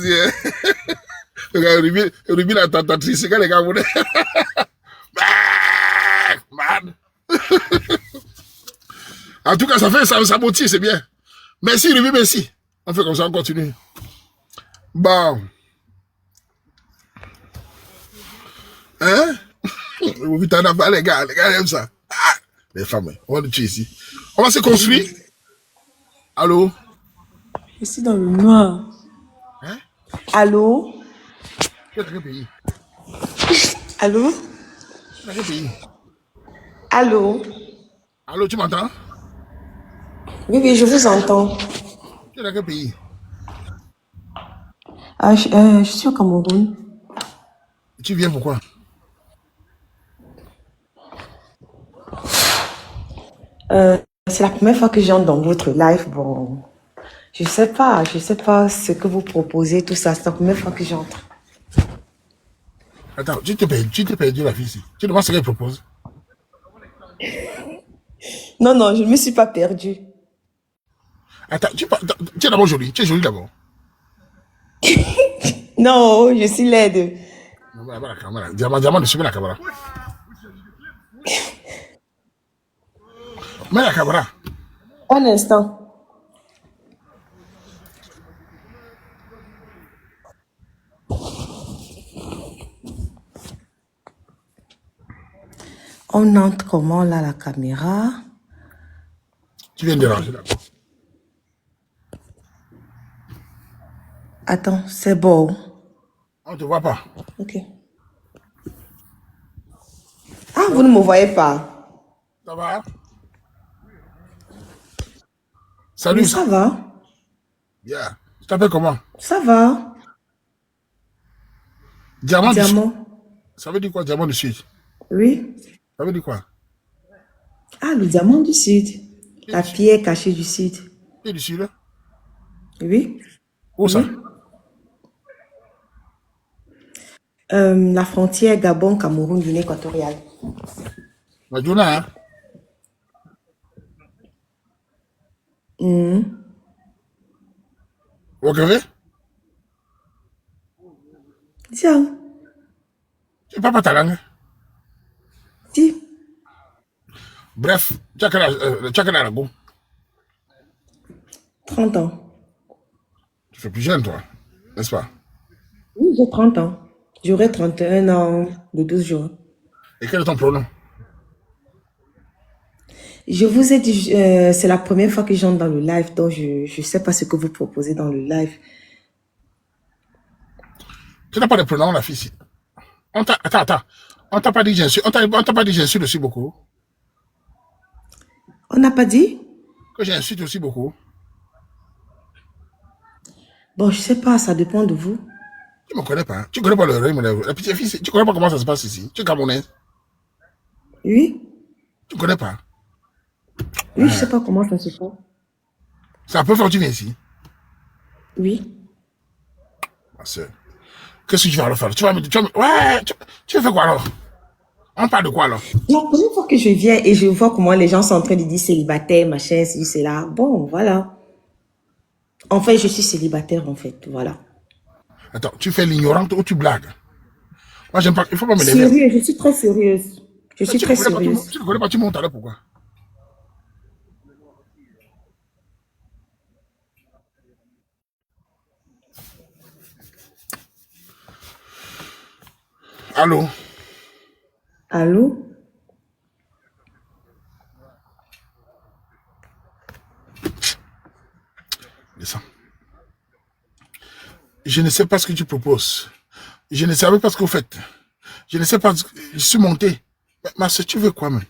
S1: Ruby la tentatrice, c'est quand les gars voulaient. Man. En tout cas, ça motive, c'est bien. Merci, Ruby, merci. On fait comme ça, on continue. Bon. Hein? Vous t'en as pas, les gars aiment ça. Ah, les femmes, on va le tuer ici. On va se construire. Allô?
S3: Je suis dans le noir.
S1: Hein?
S3: Allô?
S1: Tu es dans quel pays?
S3: Allô?
S1: Tu es dans quel pays?
S3: Allô?
S1: Allô, tu m'entends?
S3: Oui, je vous entends.
S1: Tu es dans quel pays?
S3: Ah, je suis au Cameroun.
S1: Tu viens pourquoi?
S3: C'est la première fois que j'entre dans votre live. Bon, je sais pas ce que vous proposez, tout ça. C'est la première fois que j'entre.
S1: Attends, tu t'es perdu la fille ici. Tu demandes ce qu'elle propose.
S3: Non, je ne me suis pas perdue.
S1: Attends, tu es d'abord jolie. Tu es jolie d'abord.
S3: Non, je suis laide.
S1: Voilà, caméra. Diamant de suivre la caméra. Mets la caméra.
S3: Un instant. On entre comment là, la caméra?
S1: Tu viens de déranger d'abord.
S3: Attends, c'est bon.
S1: On ne te voit pas.
S3: Ok. Ah, vous ne me voyez pas?
S1: Ça va?
S3: Oui,
S1: Salut.
S3: ça va.
S1: Bien. Tu t'appelles comment?
S3: Ça va.
S1: Diamant du Sud.
S3: Diamant.
S1: Ça veut dire quoi, diamant du Sud?
S3: Oui.
S1: Ça veut dire quoi?
S3: Ah, le diamant du Sud.
S1: Qui est
S3: La
S1: du Sud?
S3: pierre cachée du Sud.
S1: Qui est du Sud?
S3: Oui.
S1: Où ça?
S3: Oui. La frontière Gabon, Cameroun, Guinée équatoriale.
S1: Madjouna, hein?
S3: Mhm.
S1: Wakave?
S3: Tiens.
S1: Tu parles pas ta langue?
S3: Si.
S1: Bref, tu as quel aragon?
S3: 30 ans.
S1: Tu fais plus jeune, toi, n'est-ce pas?
S3: Oui, j'ai 30 ans. J'aurai 31 ans de 12 jours.
S1: Et quel est ton pronom?
S3: Je vous ai dit, c'est la première fois que j'entre dans le live, donc je ne sais pas ce que vous proposez dans le live.
S1: Tu n'as pas de pronom, la fille ici. Attends. On t'a pas dit j'insulte. On t'a pas dit j'insulte aussi beaucoup.
S3: On n'a pas dit?
S1: Que j'insulte aussi beaucoup.
S3: Bon, je sais pas, ça dépend de vous.
S1: Tu me connais pas. Hein? Tu connais pas le rythme. La petite fille, tu connais pas comment ça se passe ici. Tu es camerounaise.
S3: Oui?
S1: Tu connais pas.
S3: Oui, je sais pas comment ça se fait.
S1: C'est la première fois que tu viens ici.
S3: Oui.
S1: Ma soeur. Qu'est-ce que tu vas alors faire? Ouais, tu veux faire quoi alors? On parle de quoi alors?
S3: La première fois que je viens et je vois comment les gens sont en train de dire célibataire, machin, c'est là. Bon, voilà. En fait, je suis célibataire, en fait. Voilà.
S1: Attends, tu fais l'ignorante ou tu blagues? Moi, j'aime pas. Il faut pas me l'énerver.
S3: Sérieux, je suis très sérieuse. Je suis
S1: Tu ne
S3: très
S1: connais pas,
S3: sérieuse.
S1: tu ne connais pas, tu montes alors pourquoi? Allô?
S3: Allô?
S1: Descends. Je ne sais pas ce que tu proposes. Je ne savais pas ce que vous faites. Je ne sais pas. Je suis monté. Ma soeur, tu veux quoi, même?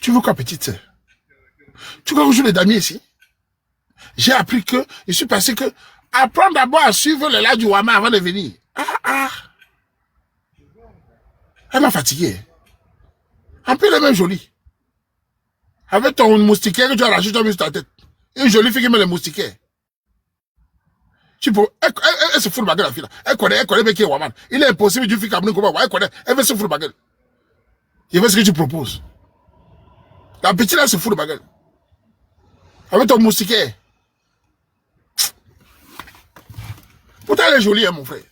S1: Tu veux quoi, petite soeur? Tu veux jouer les damiers ici? J'ai appris que, je suis passé que, apprends d'abord à suivre les lacs du Wama avant de venir. Ah. Elle m'a fatigué. En plus, elle est même jolie. Avec ton moustiquaire que tu as arraché, tu as mis sur ta tête. Une jolie fille qui met les moustiquaires. Elle se fout de baguette, la fille là. Elle connaît bien qui est Waman. Il est impossible d'une fille comme nous, elle connaît. Elle veut se foutre de baguette. Je veux ce que tu proposes. La petite là se fout de baguette. Avec ton moustiquaire. Pourtant, elle est jolie, hein, mon frère.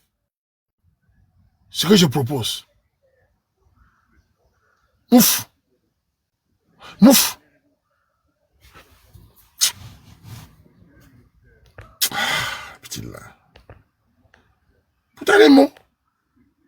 S1: Ce que je propose. Ouf. Mouf. Petite là. Pourtant, elle est mon.